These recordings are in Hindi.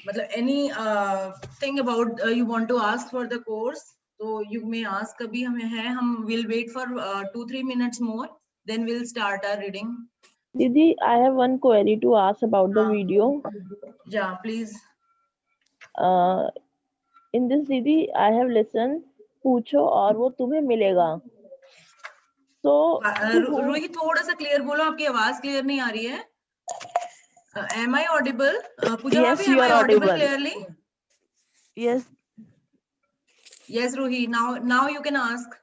मतलब any thing about you want to ask for the course, so you may ask. अभी हमें है, हम will wait for 2-3 minutes more, then we'll start our reading. Didi, I have one query to ask about the video. Yeah, please. In this, Didi, I have listened. पूछो और वो तुम्हें मिलेगा. So, रूही थोड़ा सा क्लियर बोलो, आपकी आवाज क्लियर नहीं आ रही है. Am I audible? Pooja yes, bhabhi, you am I are audible audible. clearly? Yes. Yes, Ruhi. Now you can ask.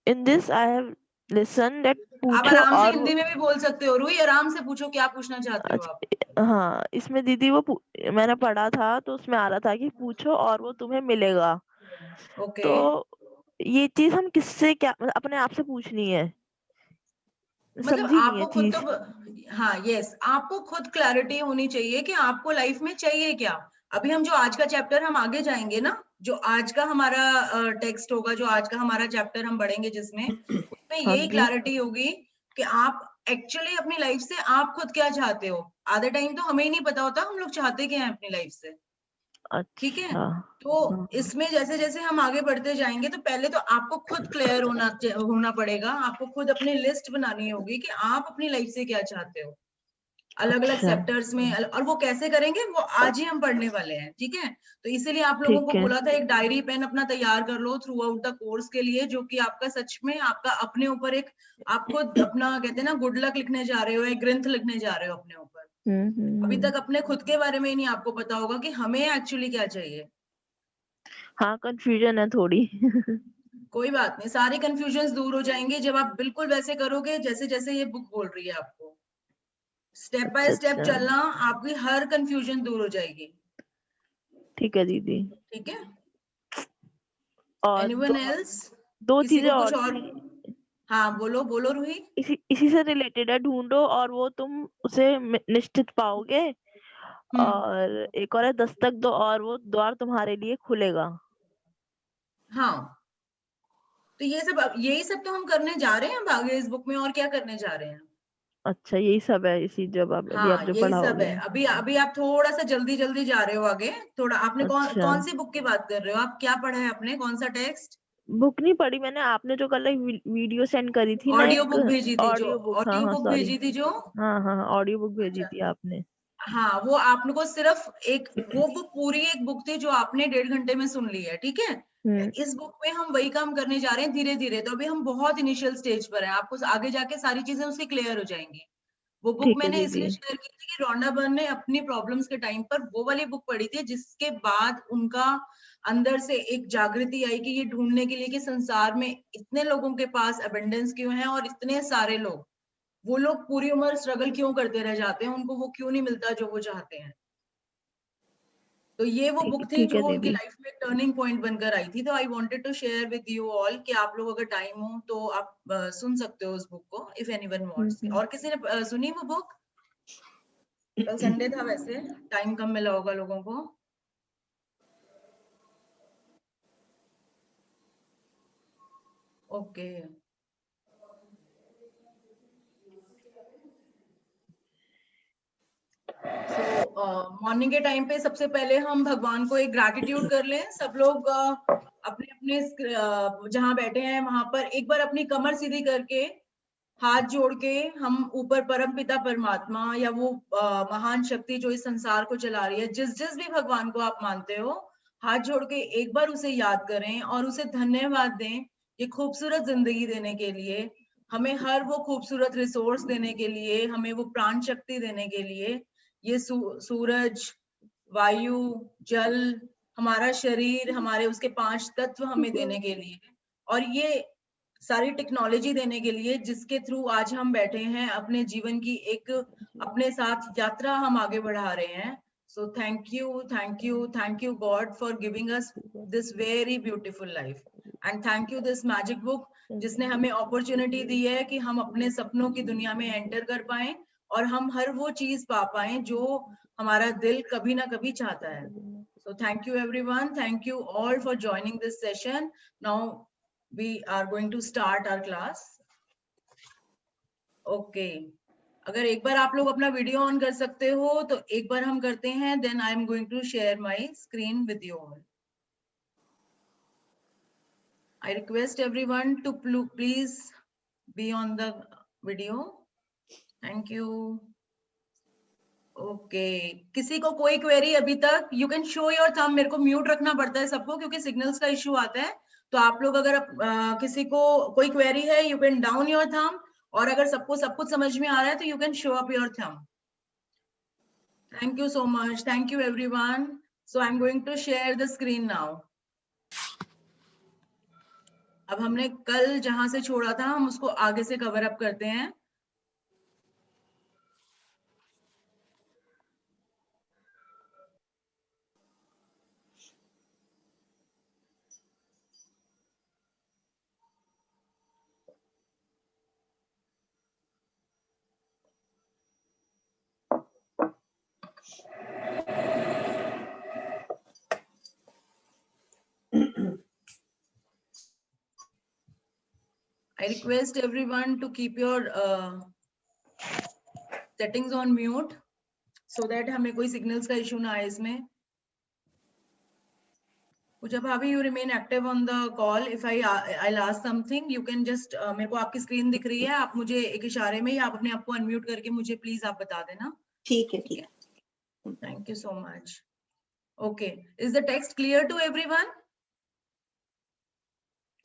In this, I have listened that आप पूछो आराम से और हिंदी में भी बोल सकते हो. रूही, आराम से पूछो, क्या पूछना चाहते हो आप? हाँ, इसमें दीदी वो मैंने पढ़ा था तो उसमें आ रहा था कि पूछो और वो तुम्हें मिलेगा. ओके. तो ये चीज हम किससे क्या मतलब अपने आप से पूछनी है. मतलब समझी नहीं आपको है खुद चीज. तो हाँ, यस, आपको खुद क्लैरिटी होनी चाहिए कि आपको लाइफ में चाहिए क्या. अभी हम जो आज का चैप्टर हम आगे जाएंगे ना, जो आज का हमारा टेक्स्ट होगा, जो आज का हमारा चैप्टर हम बढ़ेंगे जिसमें, उसमें हाँ यही जी. क्लैरिटी होगी कि आप एक्चुअली अपनी लाइफ से आप खुद क्या चाहते हो. आधे टाइम तो हमें ही नहीं पता होता हम लोग चाहते क्या है अपनी लाइफ से. ठीक है. अच्छा. तो इसमें जैसे जैसे हम आगे बढ़ते जाएंगे, तो पहले तो आपको खुद क्लियर होना पड़ेगा. आपको खुद अपनी लिस्ट बनानी होगी कि आप अपनी लाइफ से क्या चाहते हो, अलग अलग अच्छा. सेक्टर्स में. और वो कैसे करेंगे वो आज ही हम पढ़ने वाले हैं. ठीक है. तो इसीलिए आप लोगों को ठीक है. बोला था एक डायरी पेन अपना तैयार कर लो थ्रू आउट द कोर्स के लिए, जो कि आपका सच में आपका अपने ऊपर एक, आपको अपना कहते हैं ना गुड लक लिखने जा रहे हो, एक ग्रंथ लिखने जा रहे हो अपने ऊपर. अभी तक अपने खुद के बारे में ही नहीं आपको पता होगा कि हमें एक्चुअली क्या चाहिए. हाँ, कंफ्यूजन है थोड़ी. कोई बात नहीं, सारे कंफ्यूजन्स दूर हो जाएंगे जब आप बिल्कुल वैसे करोगे जैसे जैसे ये बुक बोल रही है आपको. स्टेप बाय स्टेप चलना, आपकी हर कंफ्यूजन दूर हो जाएगी. ठीक है दीदी. ठीक है. और एनीवन एल्स? दो किसी चीजें को और कुछ और? हाँ, बोलो बोलो रूही. इसी से रिलेटेड है. ढूंढो और वो तुम उसे निश्चित पाओगे. और एक और है दस्तक दो और वो द्वार तुम्हारे लिए खुलेगा. हाँ, तो ये सब, यही सब तो हम करने जा रहे हैं अब आगे इस बुक में. और क्या करने जा रहे हैं? अच्छा, यही सब है इसी जब अभी आप हाँ, जो यही सब पढ़ाओगे. है. अभी अभी आप थोड़ा सा जल्दी जल्दी जा रहे हो आगे. थोड़ा आपने अच्छा. कौन सी बुक की बात कर रहे हो आप? क्या पढ़ा है आपने, कौन सा टेक्स्ट? बुक नहीं पढ़ी मैंने. आपने जो कल वीडियो सेंड करी थी ना, ऑडियो एक बुक भेजी थी जो, ऑडियो बुक. हाँ ऑडियो हाँ, बुक सॉरी. भेजी थी जो. हाँ हाँ, ऑडियो बुक भेजी अच्छा. थी आपने. हाँ, वो आपको सिर्फ एक, वो बुक पूरी एक बुक थी जो आपने 1.5 घंटे में सुन ली है. ठीक है. इस बुक में हम वही काम करने जा रहे हैं धीरे धीरे. तो अभी हम बहुत इनिशियल स्टेज पर हैं. आपको आगे जाके सारी चीजें उसकी क्लियर हो जाएंगी. वो बुक ठीक है मैंने इसलिए दीदी. शेयर की थी कि रोंडा बर्न ने अपनी प्रॉब्लम्स के टाइम पर वो वाली बुक पढ़ी थी, जिसके बाद उनका अंदर से एक जागृति आई कि ये ढूंढने के लिए कि संसार में इतने लोगों के पास अबंडेंस क्यों है, और इतने सारे लोग, वो लोग पूरी उम्र स्ट्रगल क्यों करते रह जाते हैं, उनको वो क्यों नहीं मिलता जो वो चाहते हैं. तो ये वो बुक थी ठीक जो है उनकी दीदी. लाइफ में टर्निंग पॉइंट बनकर आई थी. तो I wanted to share with you all कि आप लोग अगर टाइम हो तो आप सुन सकते हो उस बुक को, इफ एनीवन वांट्स. और किसी ने सुनी वो बुक? कल संडे था, वैसे टाइम कम मिला होगा लोगों को. ओके. सो मॉर्निंग के टाइम पे सबसे पहले हम भगवान को एक ग्रैटिट्यूड कर लें. सब लोग अपने अपने जहां बैठे हैं वहां पर एक बार अपनी कमर सीधी करके हाथ जोड़ के हम ऊपर परम पिता परमात्मा या वो महान शक्ति जो इस संसार को चला रही है, जिस जिस भी भगवान को आप मानते हो, हाथ जोड़ के एक बार उसे याद करें और उसे धन्यवाद दें ये खूबसूरत जिंदगी देने के लिए, हमें हर वो खूबसूरत रिसोर्स देने के लिए, हमें वो प्राण शक्ति देने के लिए, ये सूरज, वायु, जल, हमारा शरीर, हमारे उसके 5 तत्व हमें देने के लिए, और ये सारी टेक्नोलॉजी देने के लिए जिसके थ्रू आज हम बैठे हैं, अपने जीवन की एक अपने साथ यात्रा हम आगे बढ़ा रहे हैं. So thank you, thank you, thank you God for giving us this very beautiful life. And thank you this magic book जिसने हमें अपॉर्चुनिटी दी है कि हम अपने सपनों की दुनिया में एंटर कर पाए और हम हर वो चीज पा पाए जो हमारा दिल कभी ना कभी चाहता है. So thank you everyone. Thank you all for joining this session. Now we are going to start our class. Okay. अगर एक बार आप लोग अपना वीडियो ऑन कर सकते हो तो एक बार हम करते हैं, then I am going to share my screen with you all. I request everyone to please be on the video. Thank you. Okay, किसी को कोई क्वेरी अभी तक? You can show your thumb. मेरे को म्यूट रखना पड़ता है सबको क्योंकि सिग्नल्स का इश्यू आता है. तो आप लोग अगर किसी को कोई क्वेरी है, you can down your thumb. और अगर सबको सब कुछ समझ में आ रहा है तो you can show up your thumb. Thank you so much. Thank you everyone. So I am going to share the screen now. अब हमने कल जहां से छोड़ा था हम उसको आगे से कवर अप करते हैं. I request everyone to keep your settings on mute so that हमें कोई signals का issue ना आए इसमें. पूजा भाभी, you remain active on the call. If I'll ask something, you can just मेरे को आपकी स्क्रीन दिख रही है, आप मुझे एक इशारे में या आप अपने आप को अनम्यूट करके मुझे प्लीज आप बता देना. ठीक है, ठीक है. Thank you so much. Okay, is the text clear to everyone?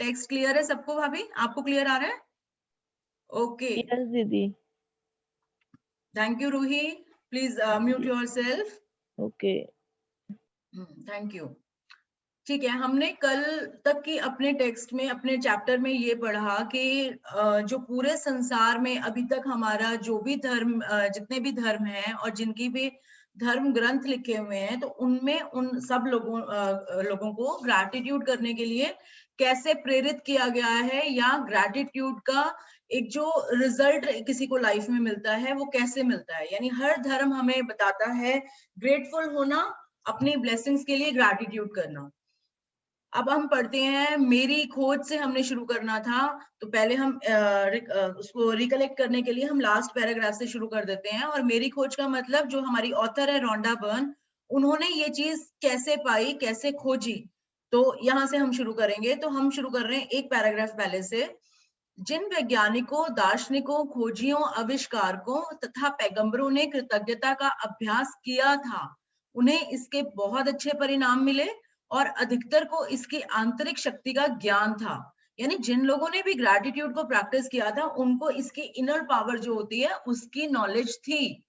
Text clear है सबको भाभी? आपको क्लियर आ रहा है? ओके, यस दीदी. Thank you Ruhi. Please mute yourself. Okay. Thank you. ठीक है, हमने कल तक की अपने टेक्स्ट में, अपने चैप्टर में ये पढ़ा कि जो पूरे संसार में अभी तक हमारा जो भी धर्म, जितने भी धर्म हैं और जिनकी भी धर्म ग्रंथ लिखे हुए हैं, तो उनमें उन सब लोगों को ग्रैटिट्यूड करने के लिए कैसे प्रेरित किया गया है, या ग्रैटिट्यूड का एक जो रिजल्ट किसी को लाइफ में मिलता है वो कैसे मिलता है. यानी हर धर्म हमें बताता है ग्रेटफुल होना, अपनी ब्लेसिंग्स के लिए ग्रैटिट्यूड करना. अब हम पढ़ते हैं, मेरी खोज से हमने शुरू करना था, तो पहले हम उसको रिकलेक्ट करने के लिए हम लास्ट पैराग्राफ से शुरू कर देते हैं. और मेरी खोज का मतलब, जो हमारी ऑथर है रोंडा बर्न, उन्होंने ये चीज कैसे पाई, कैसे खोजी, तो यहाँ से हम शुरू करेंगे. तो हम शुरू कर रहे हैं एक पैराग्राफ पहले से. जिन वैज्ञानिकों, दार्शनिकों, खोजियों, आविष्कारकों तथा पैगंबरों ने कृतज्ञता का अभ्यास किया था, उन्हें इसके बहुत अच्छे परिणाम मिले और अधिकतर को इसकी आंतरिक शक्ति का ज्ञान था. यानी जिन लोगों ने भी ग्रैटिट्यूड को प्रैक्टिस किया था, उनको इसकी इनर पावर जो होती है उसकी नॉलेज थी.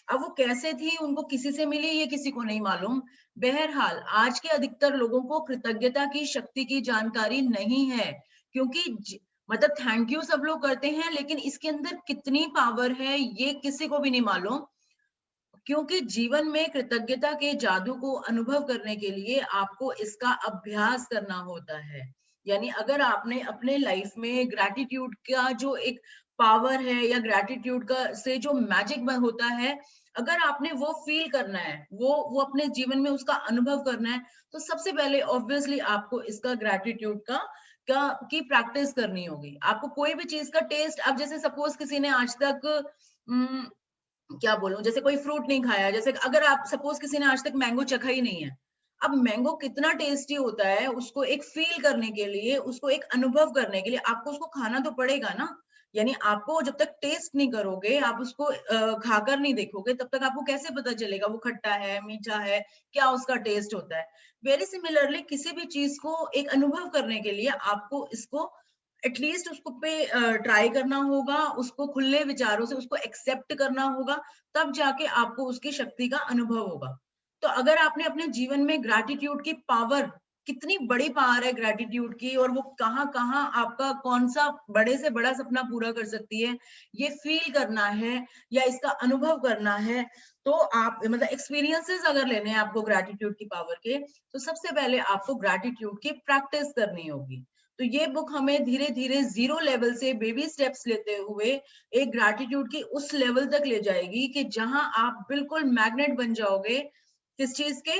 अब वो कैसे थी, उनको किसी से मिली, ये किसी को नहीं मालूम. बहरहाल आज के अधिकतर लोगों को कृतज्ञता की शक्ति की जानकारी नहीं है, क्योंकि मतलब थैंक यू सब लोग करते हैं, लेकिन इसके अंदर कितनी पावर है ये किसी को भी नहीं मालूम. क्योंकि जीवन में कृतज्ञता के जादू को अनुभव करने के लिए आपको इसका अभ्यास करना होता है. यानी अगर आपने अपने लाइफ में ग्रैटिट्यूड का जो एक पावर है, या ग्रैटिट्यूड का से जो मैजिक होता है, अगर आपने वो फील करना है, वो अपने जीवन में उसका अनुभव करना है, तो सबसे पहले ऑब्वियसली आपको इसका ग्रैटिट्यूड की प्रैक्टिस करनी होगी. आपको कोई भी चीज का टेस्ट, अब जैसे सपोज किसी ने आज तक क्या बोलूं, जैसे कोई फ्रूट नहीं खाया, जैसे अगर आप सपोज किसी ने आज तक मैंगो चखा ही नहीं है, अब मैंगो कितना टेस्टी होता है, उसको एक फील करने के लिए, उसको एक अनुभव करने के लिए आपको उसको खाना तो पड़ेगा ना. यानी आपको जब तक टेस्ट नहीं करोगे, आप उसको खाकर नहीं देखोगे, तब तक आपको कैसे पता चलेगा वो खट्टा है, मीठा है, क्या उसका टेस्ट होता है. वेरी सिमिलरली किसी भी चीज को एक अनुभव करने के लिए आपको इसको एटलीस्ट उसको पे ट्राई करना होगा, उसको खुले विचारों से उसको एक्सेप्ट करना होगा, तब जाके आपको उसकी शक्ति का अनुभव होगा. तो अगर आपने अपने जीवन में ग्रैटिट्यूड की पावर, कितनी बड़ी पावर है ग्रैटिट्यूड की, और वो कहाँ कहाँ आपका कौन सा बड़े से बड़ा सपना पूरा कर सकती है, ये फील करना है या इसका अनुभव करना है, तो आप मतलब एक्सपीरियंसेस अगर लेने हैं आपको ग्रैटिट्यूड की पावर के, तो सबसे पहले आपको ग्रैटिट्यूड की प्रैक्टिस करनी होगी. तो ये बुक हमें धीरे धीरे जीरो लेवल से बेबी स्टेप्स लेते हुए एक ग्रैटिट्यूड की उस लेवल तक ले जाएगी कि जहां आप बिल्कुल मैग्नेट बन जाओगे. किस चीज के?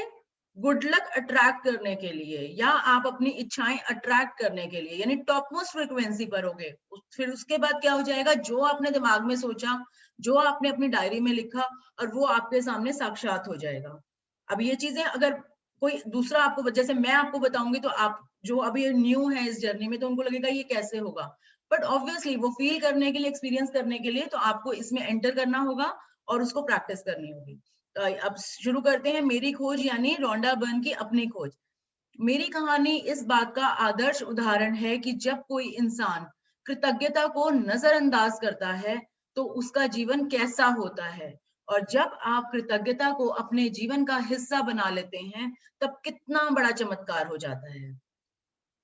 गुड लक अट्रैक्ट करने के लिए या आप अपनी इच्छाएं अट्रैक्ट करने के लिए, यानी टॉप मोस्ट फ्रिक्वेंसी पर होगे। फिर उसके बाद क्या हो जाएगा, जो आपने दिमाग में सोचा, जो आपने अपनी डायरी में लिखा, और वो आपके सामने साक्षात हो जाएगा। अब ये चीजें अगर कोई दूसरा आपको, जैसे मैं आपको बताऊंगी तो आप जो अभी न्यू है इस जर्नी में, तो उनको लगेगा ये कैसे होगा, बट ऑब्वियसली वो फील करने के लिए, एक्सपीरियंस करने के लिए तो आपको इसमें एंटर करना होगा और उसको प्रैक्टिस करनी होगी। अब शुरू करते हैं मेरी खोज, यानी रोंडा बर्न की अपनी खोज। मेरी कहानी इस बात का आदर्श उदाहरण है कि जब कोई इंसान कृतज्ञता को नजरअंदाज करता है तो उसका जीवन कैसा होता है, और जब आप कृतज्ञता को अपने जीवन का हिस्सा बना लेते हैं तब कितना बड़ा चमत्कार हो जाता है।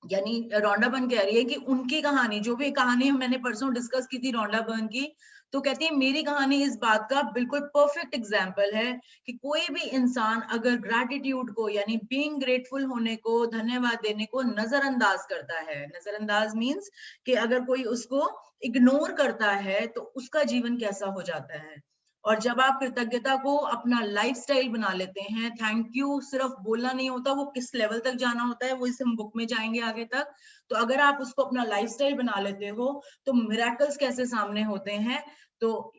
यानी रोंडा बर्न कह रही है कि उनकी कहानी, जो भी कहानी मैंने परसों डिस्कस की थी रोंडा बर्न की, तो कहती है मेरी कहानी इस बात का बिल्कुल परफेक्ट एग्जाम्पल है कि कोई भी इंसान अगर ग्रैटिट्यूड को, यानी बीइंग ग्रेटफुल होने को, धन्यवाद देने को नजरअंदाज करता है, नजरअंदाज मीन्स कि अगर कोई उसको इग्नोर करता है तो उसका जीवन कैसा हो जाता है। और जब आप कृतज्ञता को अपना लाइफस्टाइल बना लेते हैं, थैंक यू सिर्फ बोलना नहीं होता, वो किस लेवल तक जाना होता है वो इस हम बुक में जाएंगे आगे तक। तो अगर आप उसको अपना लाइफस्टाइल बना लेते हो तो मिरेकल्स कैसे सामने होते हैं। तो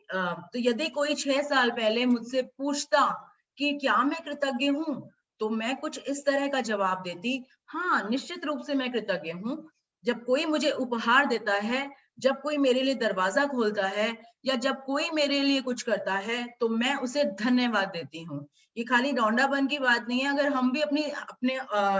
यदि कोई 6 साल पहले मुझसे पूछता कि क्या मैं कृतज्ञ हूँ, तो मैं कुछ इस तरह का जवाब देती, हाँ निश्चित रूप से मैं कृतज्ञ हूँ। जब कोई मुझे उपहार देता है, जब कोई मेरे लिए दरवाजा खोलता है, या जब कोई मेरे लिए कुछ करता है तो मैं उसे धन्यवाद देती हूँ। ये खाली रोंडा बर्न की बात नहीं है, अगर हम भी अपने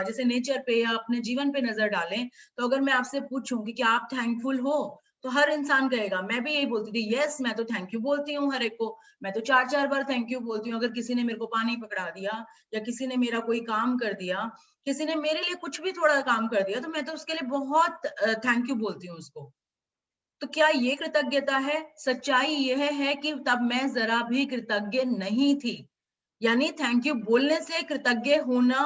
जैसे नेचर पे या अपने जीवन पे नजर डालें, तो अगर मैं आपसे पूछूं कि क्या आप थैंकफुल हो, तो हर इंसान कहेगा, मैं भी यही बोलती थी, यस मैं तो थैंक यू बोलती हूँ हर एक को, मैं तो 4-4 बार थैंक यू बोलती हूँ। अगर किसी ने मेरे को पानी पकड़ा दिया, या किसी ने मेरा कोई काम कर दिया, किसी ने मेरे लिए कुछ भी थोड़ा काम कर दिया, तो मैं तो उसके लिए बहुत थैंक यू बोलती हूँ उसको। तो क्या ये कृतज्ञता है? सच्चाई यह है कि तब मैं जरा भी कृतज्ञ नहीं थी। यानी थैंक यू बोलने से कृतज्ञ होना,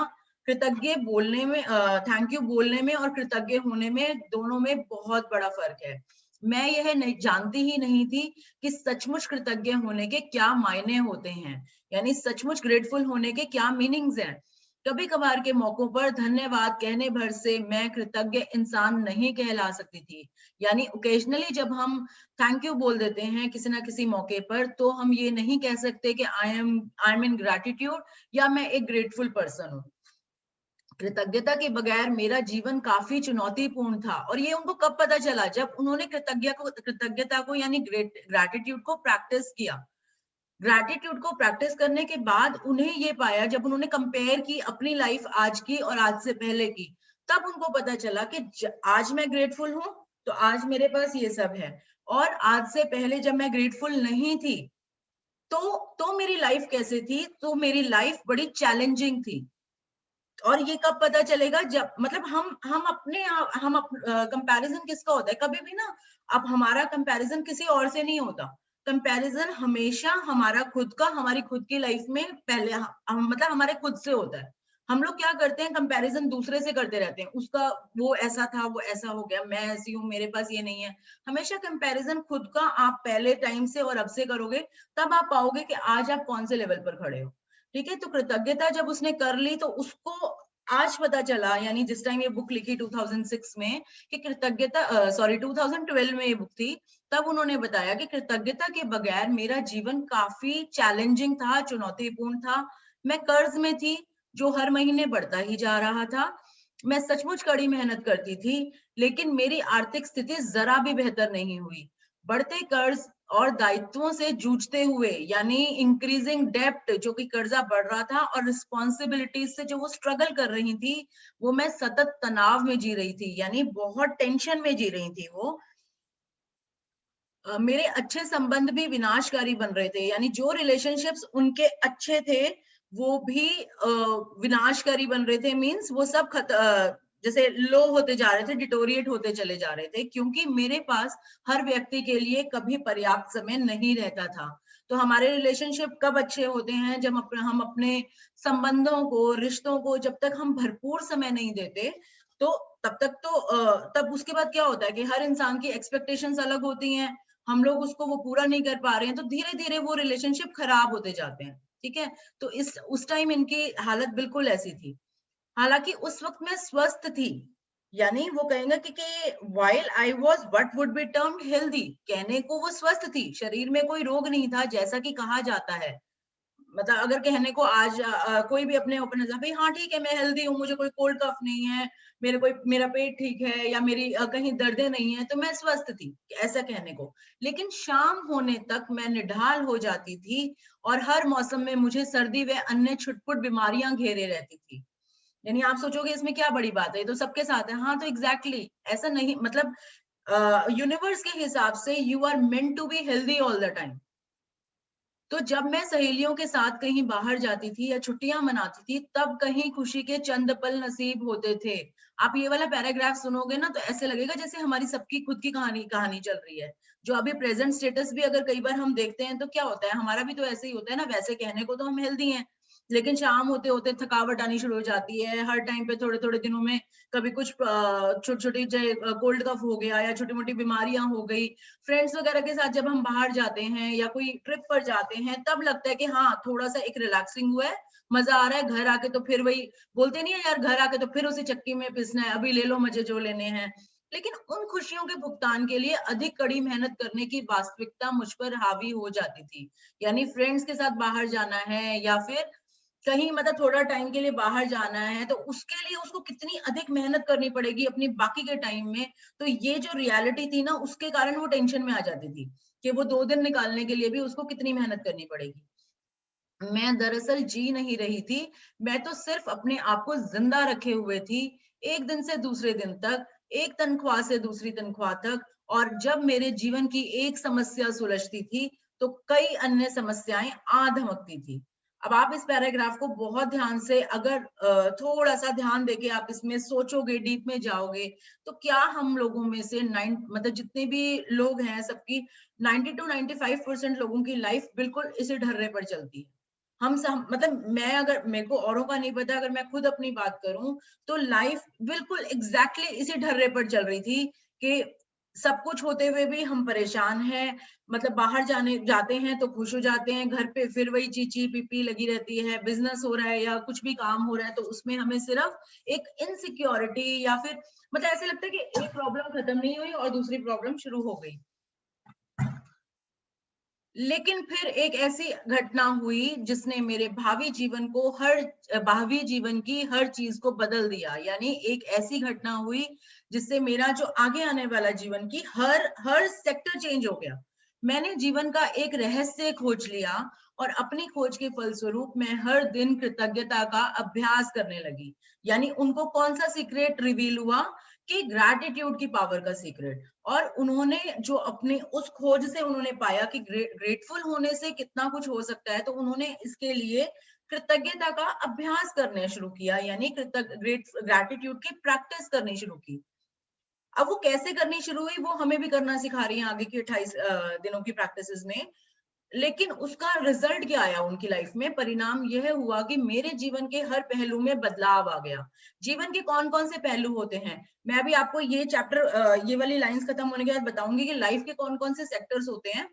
कृतज्ञ बोलने में, थैंक यू बोलने में और कृतज्ञ होने में, दोनों में बहुत बड़ा फर्क है। मैं यह नहीं जानती ही नहीं थी कि सचमुच कृतज्ञ होने के क्या मायने होते हैं, यानी सचमुच ग्रेटफुल होने के क्या मीनिंग्स हैं। कभी कभार के मौकों पर धन्यवाद कहने भर से मैं कृतज्ञ इंसान नहीं कहला सकती थी। यानी ओकेजनली जब हम थैंक यू बोल देते हैं किसी ना किसी मौके पर, तो हम ये नहीं कह सकते कि आई एम इन ग्रैटिट्यूड या मैं एक ग्रेटफुल पर्सन हूँ। कृतज्ञता के बगैर मेरा जीवन काफी चुनौतीपूर्ण था, और ये उनको कब पता चला, जब उन्होंने कृतज्ञता को यानी ग्रैटिट्यूड को प्रैक्टिस किया। ग्रैटिट्यूड को प्रैक्टिस करने के बाद उन्हें ये पाया, जब उन्होंने कंपेयर की अपनी लाइफ आज की और आज से पहले की, तब उनको पता चला कि आज मैं ग्रेटफुल हूँ तो आज मेरे पास ये सब है, और आज से पहले जब मैं ग्रेटफुल नहीं थी तो मेरी लाइफ कैसे थी, तो मेरी लाइफ बड़ी चैलेंजिंग थी। और ये कब पता चलेगा, जब मतलब हम अपने हम कंपैरिजन किसका होता है कभी भी ना, अब हमारा कंपैरिजन किसी और से नहीं होता। कंपैरिजन हमेशा हमारा खुद का, हमारी खुद की लाइफ में पहले मतलब हमारे खुद से होता है। हम लोग क्या करते हैं, कंपैरिजन दूसरे से करते रहते हैं, उसका वो ऐसा था, वो ऐसा हो गया, मैं ऐसी हूँ, मेरे पास ये नहीं है। हमेशा कंपैरिजन खुद का आप पहले टाइम से और अब से करोगे, तब आप पाओगे कि आज आप कौन से लेवल पर खड़े हो। ठीक है, तो कृतज्ञता जब उसने कर ली तो उसको आज पता चला, यानी जिस टाइम ये बुक लिखी 2006 में, कि कृतज्ञता 2012 में ये बुक थी, तब उन्होंने बताया कि कृतज्ञता के बगैर मेरा जीवन काफी चैलेंजिंग था, चुनौतीपूर्ण था। मैं कर्ज में थी जो हर महीने बढ़ता ही जा रहा था। मैं सचमुच कड़ी मेहनत करती थी, लेकिन मेरी आर्थिक स्थिति जरा भी बेहतर नहीं हुई। बढ़ते कर्ज और दायित्वों से जूझते हुए, यानी इंक्रीजिंग डेप्ट, जो कि कर्जा बढ़ रहा था, और रिस्पॉन्सिबिलिटीज से जो वो स्ट्रगल कर रही थी, वो मैं सतत तनाव में जी रही थी, यानी बहुत टेंशन में जी रही थी वो। मेरे अच्छे संबंध भी विनाशकारी बन रहे थे, यानी जो रिलेशनशिप्स उनके अच्छे थे वो भी विनाशकारी बन रहे थे। मींस वो सब जैसे लो होते जा रहे थे, डिटोरिएट होते चले जा रहे थे, क्योंकि मेरे पास हर व्यक्ति के लिए कभी पर्याप्त समय नहीं रहता था। तो हमारे रिलेशनशिप कब अच्छे होते हैं, जब हम अपने संबंधों को, रिश्तों को जब तक हम भरपूर समय नहीं देते, तो तब तक तो तब उसके बाद क्या होता है कि हर इंसान की एक्सपेक्टेशंस अलग होती हैं, हम लोग उसको वो पूरा नहीं कर पा रहे हैं, तो धीरे धीरे वो रिलेशनशिप खराब होते जाते हैं। ठीक है। तो उस टाइम इनकी हालत बिल्कुल ऐसी थी। हालांकि उस वक्त मैं स्वस्थ थी, यानी वो कहेंगे कि while I was what would be termed healthy, कहने को वो स्वस्थ थी, शरीर में कोई रोग नहीं था जैसा कि कहा जाता है। मतलब अगर कहने को आज कोई भी अपने ओपन भाई हाँ ठीक है मैं हेल्दी हूँ, मुझे कोई कोल्ड कफ नहीं है, मेरा पेट ठीक है या मेरी कहीं दर्दें नहीं है, तो मैं स्वस्थ थी, ऐसा कहने को। लेकिन शाम होने तक मैं निढाल हो जाती थी और हर मौसम में मुझे सर्दी व अन्य छुटपुट बीमारियां घेरे रहती थी। यानी आप सोचोगे इसमें क्या बड़ी बात है, ये तो सबके साथ है। हाँ, तो एग्जैक्टली ऐसा नहीं, मतलब यूनिवर्स के हिसाब से you are meant to be healthy all the time. तो जब मैं सहेलियों के साथ कहीं बाहर जाती थी या छुट्टियां मनाती थी, तब कहीं खुशी के चंद पल नसीब होते थे। आप ये वाला पैराग्राफ सुनोगे ना तो ऐसे लगेगा जैसे हमारी सबकी खुद की कहानी कहानी चल रही है। जो अभी प्रेजेंट स्टेटस भी अगर कई बार हम देखते हैं तो क्या होता है, हमारा भी तो ऐसे ही होता है ना। वैसे कहने को तो हम हेल्दी हैं, लेकिन शाम होते होते थकावट आनी शुरू हो जाती है। हर टाइम पे थोड़े थोड़े दिनों में कभी कुछ छोटी छोटी कोल्ड कफ हो गया या छोटी मोटी बीमारियां हो गई। फ्रेंड्स वगैरह के साथ जब हम बाहर जाते हैं या कोई ट्रिप पर जाते हैं, तब लगता है कि हाँ थोड़ा सा एक रिलैक्सिंग हुआ है, मजा आ रहा है। घर आके तो फिर वही बोलते नहीं है यार, घर आके तो फिर उसी चक्की में पिसना है, अभी ले लो मजे जो लेने हैं। लेकिन उन खुशियों के भुगतान के लिए अधिक कड़ी मेहनत करने की वास्तविकता मुझ पर हावी हो जाती थी। यानी फ्रेंड्स के साथ बाहर जाना है या फिर कहीं मतलब थोड़ा टाइम के लिए बाहर जाना है, तो उसके लिए उसको कितनी अधिक मेहनत करनी पड़ेगी अपनी बाकी के टाइम में। तो ये जो रियलिटी थी ना, उसके कारण वो टेंशन में आ जाती थी कि वो 2 दिन निकालने के लिए भी उसको कितनी मेहनत करनी पड़ेगी। मैं दरअसल जी नहीं रही थी, मैं तो सिर्फ अपने आप को जिंदा रखे हुए थी, एक दिन से दूसरे दिन तक, एक तनख्वाह से दूसरी तनख्वाह तक। और जब मेरे जीवन की एक समस्या सुलझती थी, तो कई अन्य समस्याएं आ धमकती थी। अब आप इस पैराग्राफ को बहुत ध्यान से अगर थोड़ा सा ध्यान देके आप इसमें सोचोगे, डीप में जाओगे, तो क्या हम लोगों में से मतलब जितने भी लोग हैं सबकी 90 टू 95% लोगों की लाइफ बिल्कुल इसी ढर्रे पर चलती है। हम सब मतलब मैं अगर मेरे को औरों का नहीं पता, अगर मैं खुद अपनी बात करूं तो लाइफ बिल्कुल एग्जैक्टली इसी ढर्रे पर चल रही थी कि सब कुछ होते हुए भी हम परेशान हैं। मतलब बाहर जाते हैं तो खुश हो जाते हैं, घर पे फिर वही चीची पीपी लगी रहती है। बिजनेस हो रहा है या कुछ भी काम हो रहा है तो उसमें हमें सिर्फ एक इनसिक्योरिटी या फिर मतलब ऐसे लगता है कि एक प्रॉब्लम खत्म नहीं हुई और दूसरी प्रॉब्लम शुरू हो गई। लेकिन फिर एक ऐसी घटना हुई जिसने मेरे भावी जीवन की हर चीज को बदल दिया। यानी एक ऐसी घटना हुई जिससे मेरा जो आगे आने वाला जीवन की हर सेक्टर चेंज हो गया। मैंने जीवन का एक रहस्य खोज लिया और अपनी खोज के फलस्वरूप मैं हर दिन कृतज्ञता का अभ्यास करने लगी। यानी उनको कौन सा सीक्रेट रिवील हुआ कि ग्रैटिट्यूड की पावर का सीक्रेट। और उन्होंने जो अपने उस खोज से उन्होंने पाया कि ग्रेटफुल होने से कितना कुछ हो सकता है, तो उन्होंने इसके लिए कृतज्ञता का अभ्यास करने शुरू किया, यानी ग्रेटिट्यूड की प्रैक्टिस करनी शुरू की। अब वो कैसे करनी शुरू हुई वो हमें भी करना सिखा रही है आगे की 28 दिनों की प्रैक्टिसेस में। लेकिन उसका रिजल्ट क्या आया उनकी लाइफ में, परिणाम यह हुआ कि मेरे जीवन के हर पहलू में बदलाव आ गया। जीवन के कौन कौन से पहलू होते हैं, मैं अभी आपको ये चैप्टर ये वाली लाइंस खत्म होने के बाद बताऊंगी कि लाइफ के कौन कौन से सेक्टर्स होते हैं।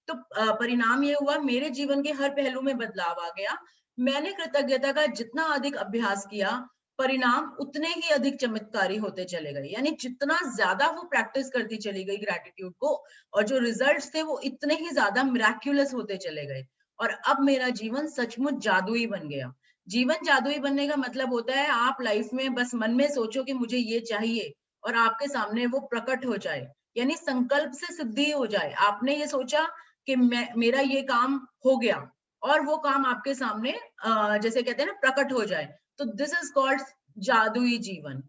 तो परिणाम ये हुआ, मेरे जीवन के हर पहलू में बदलाव आ गया। मैंने कृतज्ञता का जितना अधिक अभ्यास किया, परिणाम उतने ही अधिक चमत्कारी होते चले गए। यानी जितना ज्यादा वो प्रैक्टिस करती चली गई ग्रैटिट्यूड को, और जो रिजल्ट्स थे वो इतने ही ज्यादा मिराक्युलस होते चले गए। और अब मेरा जीवन सचमुच जादुई बन गया। जीवन जादुई बनने का मतलब होता है आप लाइफ में बस मन में सोचो कि मुझे ये चाहिए और आपके सामने वो प्रकट हो जाए। यानी संकल्प से सिद्धि हो जाए। आपने ये सोचा कि मेरा ये काम हो गया और वो काम आपके सामने जैसे कहते हैं ना प्रकट हो जाए। तो दिस इज कॉल्ड जादुई जीवन।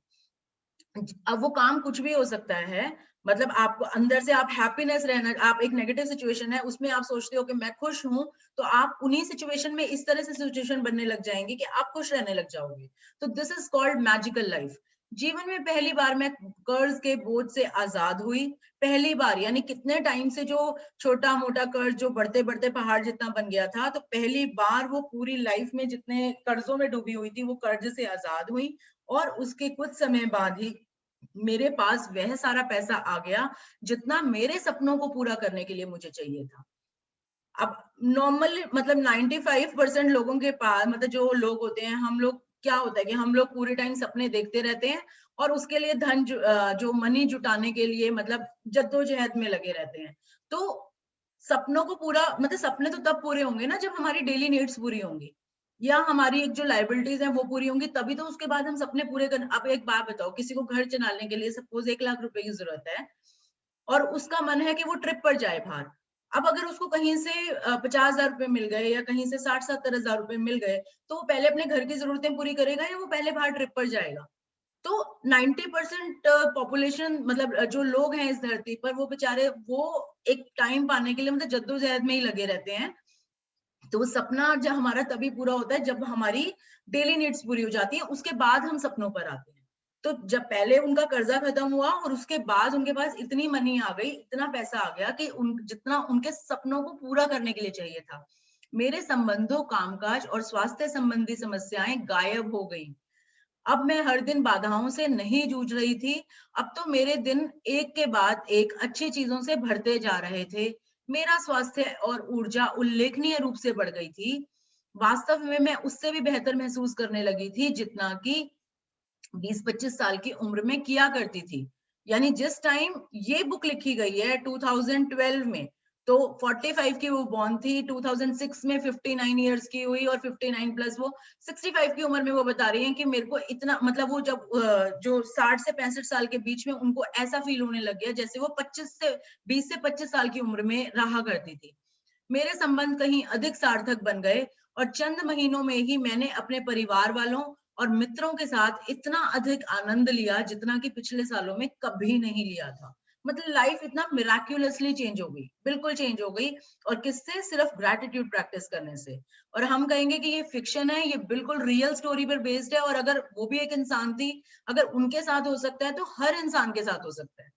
अब वो काम कुछ भी हो सकता है। मतलब आपको अंदर से आप हैप्पीनेस रहना, आप एक नेगेटिव सिचुएशन है उसमें आप सोचते हो कि मैं खुश हूं, तो आप उन्हीं सिचुएशन में इस तरह से सिचुएशन बनने लग जाएंगे कि आप खुश रहने लग जाओगे। तो this is called magical life. जीवन में पहली बार मैं कर्ज के बोझ से आजाद हुई। पहली बार, यानी कितने टाइम से जो छोटा मोटा कर्ज जो बढ़ते बढ़ते पहाड़ जितना बन गया था, तो पहली बार वो पूरी लाइफ में जितने कर्जों में डूबी हुई थी वो कर्ज से आजाद हुई। और उसके कुछ समय बाद ही मेरे पास वह सारा पैसा आ गया जितना मेरे सपनों को पूरा करने के लिए मुझे चाहिए था। अब नॉर्मली मतलब 95% लोगों के पास, मतलब जो लोग होते हैं, हम लोग क्या होता है कि हम लोग पूरे टाइम सपने देखते रहते हैं और उसके लिए जो मनी जुटाने के लिए मतलब जद्दोजहद में लगे रहते हैं। तो सपनों को पूरा मतलब सपने तो तब पूरे होंगे ना जब हमारी डेली नीड्स पूरी होंगी या हमारी एक जो लाइबिलिटीज है वो पूरी होंगी, तभी तो उसके बाद हम सपने पूरे कर। अब एक बात बताओ, किसी को घर चलाने के लिए सपोज 1 लाख रुपए की जरूरत है और उसका मन है कि वो ट्रिप पर जाए बाहर। अब अगर उसको कहीं से 50,000 रुपए मिल गए या कहीं से 60-70,000 रुपए मिल गए, तो वो पहले अपने घर की जरूरतें पूरी करेगा या वो पहले बाहर ट्रिप पर जाएगा? तो 90% पॉपुलेशन मतलब जो लोग हैं इस धरती पर, वो बेचारे वो एक टाइम पाने के लिए मतलब जद्दोजहद में ही लगे रहते हैं। तो वो सपना जब हमारा तभी पूरा होता है जब हमारी डेली नीड्स पूरी हो जाती है, उसके बाद हम सपनों पर आते हैं। तो जब पहले उनका कर्जा खत्म हुआ और उसके बाद उनके पास इतनी मनी आ गई, इतना पैसा आ गया कि उन जितना उनके सपनों को पूरा करने के लिए चाहिए था। मेरे संबंधों, कामकाज और स्वास्थ्य संबंधी समस्याएं गायब हो गई। अब मैं हर दिन बाधाओं से नहीं जूझ रही थी। अब तो मेरे दिन एक के बाद एक अच्छी चीजों से भरते जा रहे थे। मेरा स्वास्थ्य और ऊर्जा उल्लेखनीय रूप से बढ़ गई थी। वास्तव में मैं उससे भी बेहतर महसूस करने लगी थी जितना कि 20-25 साल की उम्र में किया करती थी। यानी जिस टाइम ये बुक लिखी गई है 2012 में, तो 45 की वो बॉर्न थी, 2006 में 59 इयर्स की हुई और 59 प्लस वो 65 की उम्र में वो बता रही हैं कि मेरे को इतना मतलब वो जब जो 60 से 65 साल के बीच में उनको ऐसा फील होने लग गया जैसे वो 20 से 25 साल की उम्र में रहा करती थी। मेरे संबंध कहीं अधिक सार्थक बन गए और चंद महीनों में ही मैंने अपने परिवार वालों और मित्रों के साथ इतना अधिक आनंद लिया जितना कि पिछले सालों में कभी नहीं लिया था। मतलब लाइफ इतना मिराक्युलसली चेंज हो गई, बिल्कुल चेंज हो गई। और किससे? सिर्फ ग्रेटिट्यूड प्रैक्टिस करने से। और हम कहेंगे कि ये फिक्शन है, ये बिल्कुल रियल स्टोरी पर बेस्ड है, और अगर वो भी एक इंसान थी, अगर उनके साथ हो सकता है तो हर इंसान के साथ हो सकता है।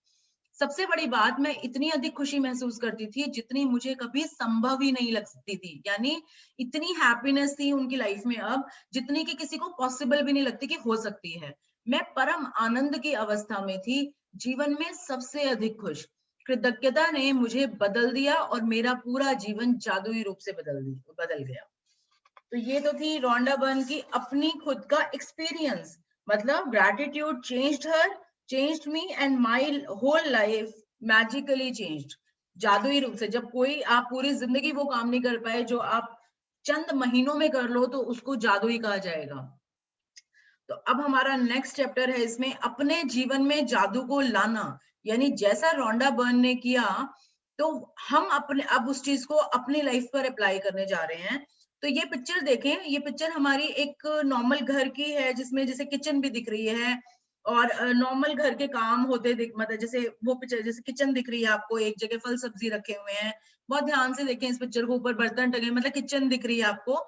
सबसे बड़ी बात, मैं इतनी अधिक खुशी महसूस करती थी जितनी मुझे कभी संभव ही नहीं लग सकती थी। यानी इतनी हैप्पीनेस थी उनकी लाइफ में अब, जितनी कि किसी को पॉसिबल भी नहीं लगती कि हो सकती है। मैं परम आनंद की अवस्था में थी, जीवन में सबसे अधिक खुश। कृतज्ञता ने मुझे बदल दिया और मेरा पूरा जीवन जादुई रूप से बदल गया। तो ये तो थी रोंडा बर्न की अपनी खुद का एक्सपीरियंस। मतलब gratitude changed her, changed me, and my whole life magically changed. जादुई रूप से। जब कोई आप पूरी जिंदगी वो काम नहीं कर पाए जो आप चंद महीनों में कर लो, तो उसको जादुई कहा जाएगा। तो अब हमारा नेक्स्ट चैप्टर है इसमें, अपने जीवन में जादू को लाना। यानी जैसा रोंडा बर्न ने किया, तो हम अपने अब उस चीज को अपनी लाइफ पर अप्लाई करने जा रहे हैं। तो ये पिक्चर देखें, ये पिक्चर हमारी एक नॉर्मल घर की है जिसमें जैसे किचन भी दिख रही है और नॉर्मल घर के काम होते दिख, मतलब जैसे वो पिक्चर जैसे किचन दिख रही है आपको, एक जगह फल सब्जी रखे हुए हैं। बहुत ध्यान से देखें इस पिक्चर को, ऊपर बर्तन टंगे, मतलब किचन दिख रही है आपको।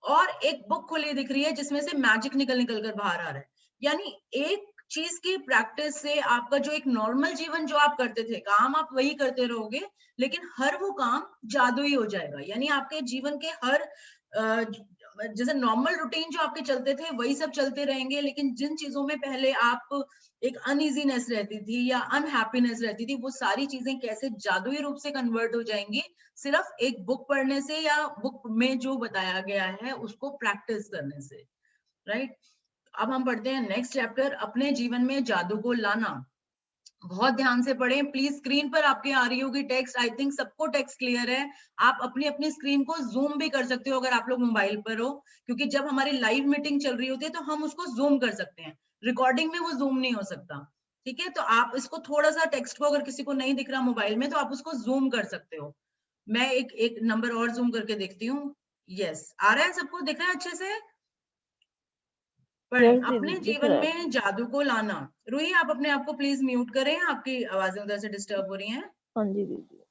और एक बुक खुली दिख रही है जिसमें से मैजिक निकल निकल कर बाहर आ रहा है। यानी एक चीज की प्रैक्टिस से आपका जो एक नॉर्मल जीवन जो आप करते थे, काम आप वही करते रहोगे, लेकिन हर वो काम जादुई हो जाएगा। यानी आपके जीवन के हर जैसे नॉर्मल रूटीन जो आपके चलते थे वही सब चलते रहेंगे, लेकिन जिन चीजों में पहले आप एक अनइजीनेस रहती थी या अनहैप्पीनेस रहती थी, वो सारी चीजें कैसे जादुई रूप से कन्वर्ट हो जाएंगी, सिर्फ एक बुक पढ़ने से या बुक में जो बताया गया है उसको प्रैक्टिस करने से। राइट। अब हम पढ़ते हैं नेक्स्ट चैप्टर, अपने जीवन में जादू को लाना। बहुत ध्यान से पढ़ें प्लीज। स्क्रीन पर आपके आ रही होगी टेक्स्ट, आई थिंक सबको टेक्स्ट क्लियर है। आप अपनी अपनी स्क्रीन को जूम भी कर सकते हो अगर आप लोग मोबाइल पर हो, क्योंकि जब हमारी लाइव मीटिंग चल रही होती है तो हम उसको जूम कर सकते हैं, रिकॉर्डिंग में वो जूम नहीं हो सकता। ठीक है, तो आप इसको थोड़ा सा टेक्स्ट को अगर किसी को नहीं दिख रहा मोबाइल में तो आप उसको जूम कर सकते हो। मैं एक एक नंबर और जूम करके देखती हूँ। यस, आ रहा है, सबको दिख रहा है अच्छे से? पढ़ें, यस दीदी अपने दिख जीवन रहा है। में जादू को लाना। रूही, आप अपने आप को प्लीज म्यूट करें, आपकी आवाजें उधर से डिस्टर्ब हो रही हैं। हाँ जी दीदी।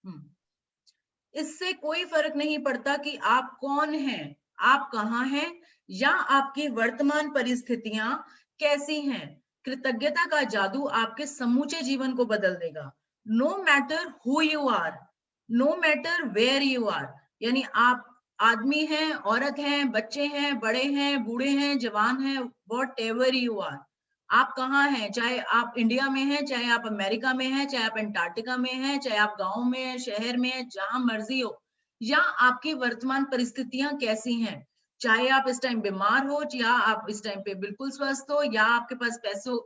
हम्म। इससे कोई फर्क नहीं पड़ता कि आप कौन हैं, आप कहाँ हैं, या आपकी वर्तमान परिस्थितियां कैसी हैं। कृतज्ञता का जादू आपके समूचे जीवन को बदल देगा। No matter who you are, no matter where you are. यानी आप आदमी हैं, औरत हैं, बच्चे हैं, बड़े हैं, बूढ़े हैं, जवान हैं, वॉट एवर यू आर। आप कहाँ हैं, चाहे आप इंडिया में हैं, चाहे आप अमेरिका में हैं, चाहे आप अंटार्कटिका में हैं, चाहे आप गांव में हैं, शहर में हैं, जहां मर्जी हो। या आपकी वर्तमान परिस्थितियां कैसी हैं, चाहे आप इस टाइम बीमार हो या आप इस टाइम पे बिल्कुल स्वस्थ हो या आपके पास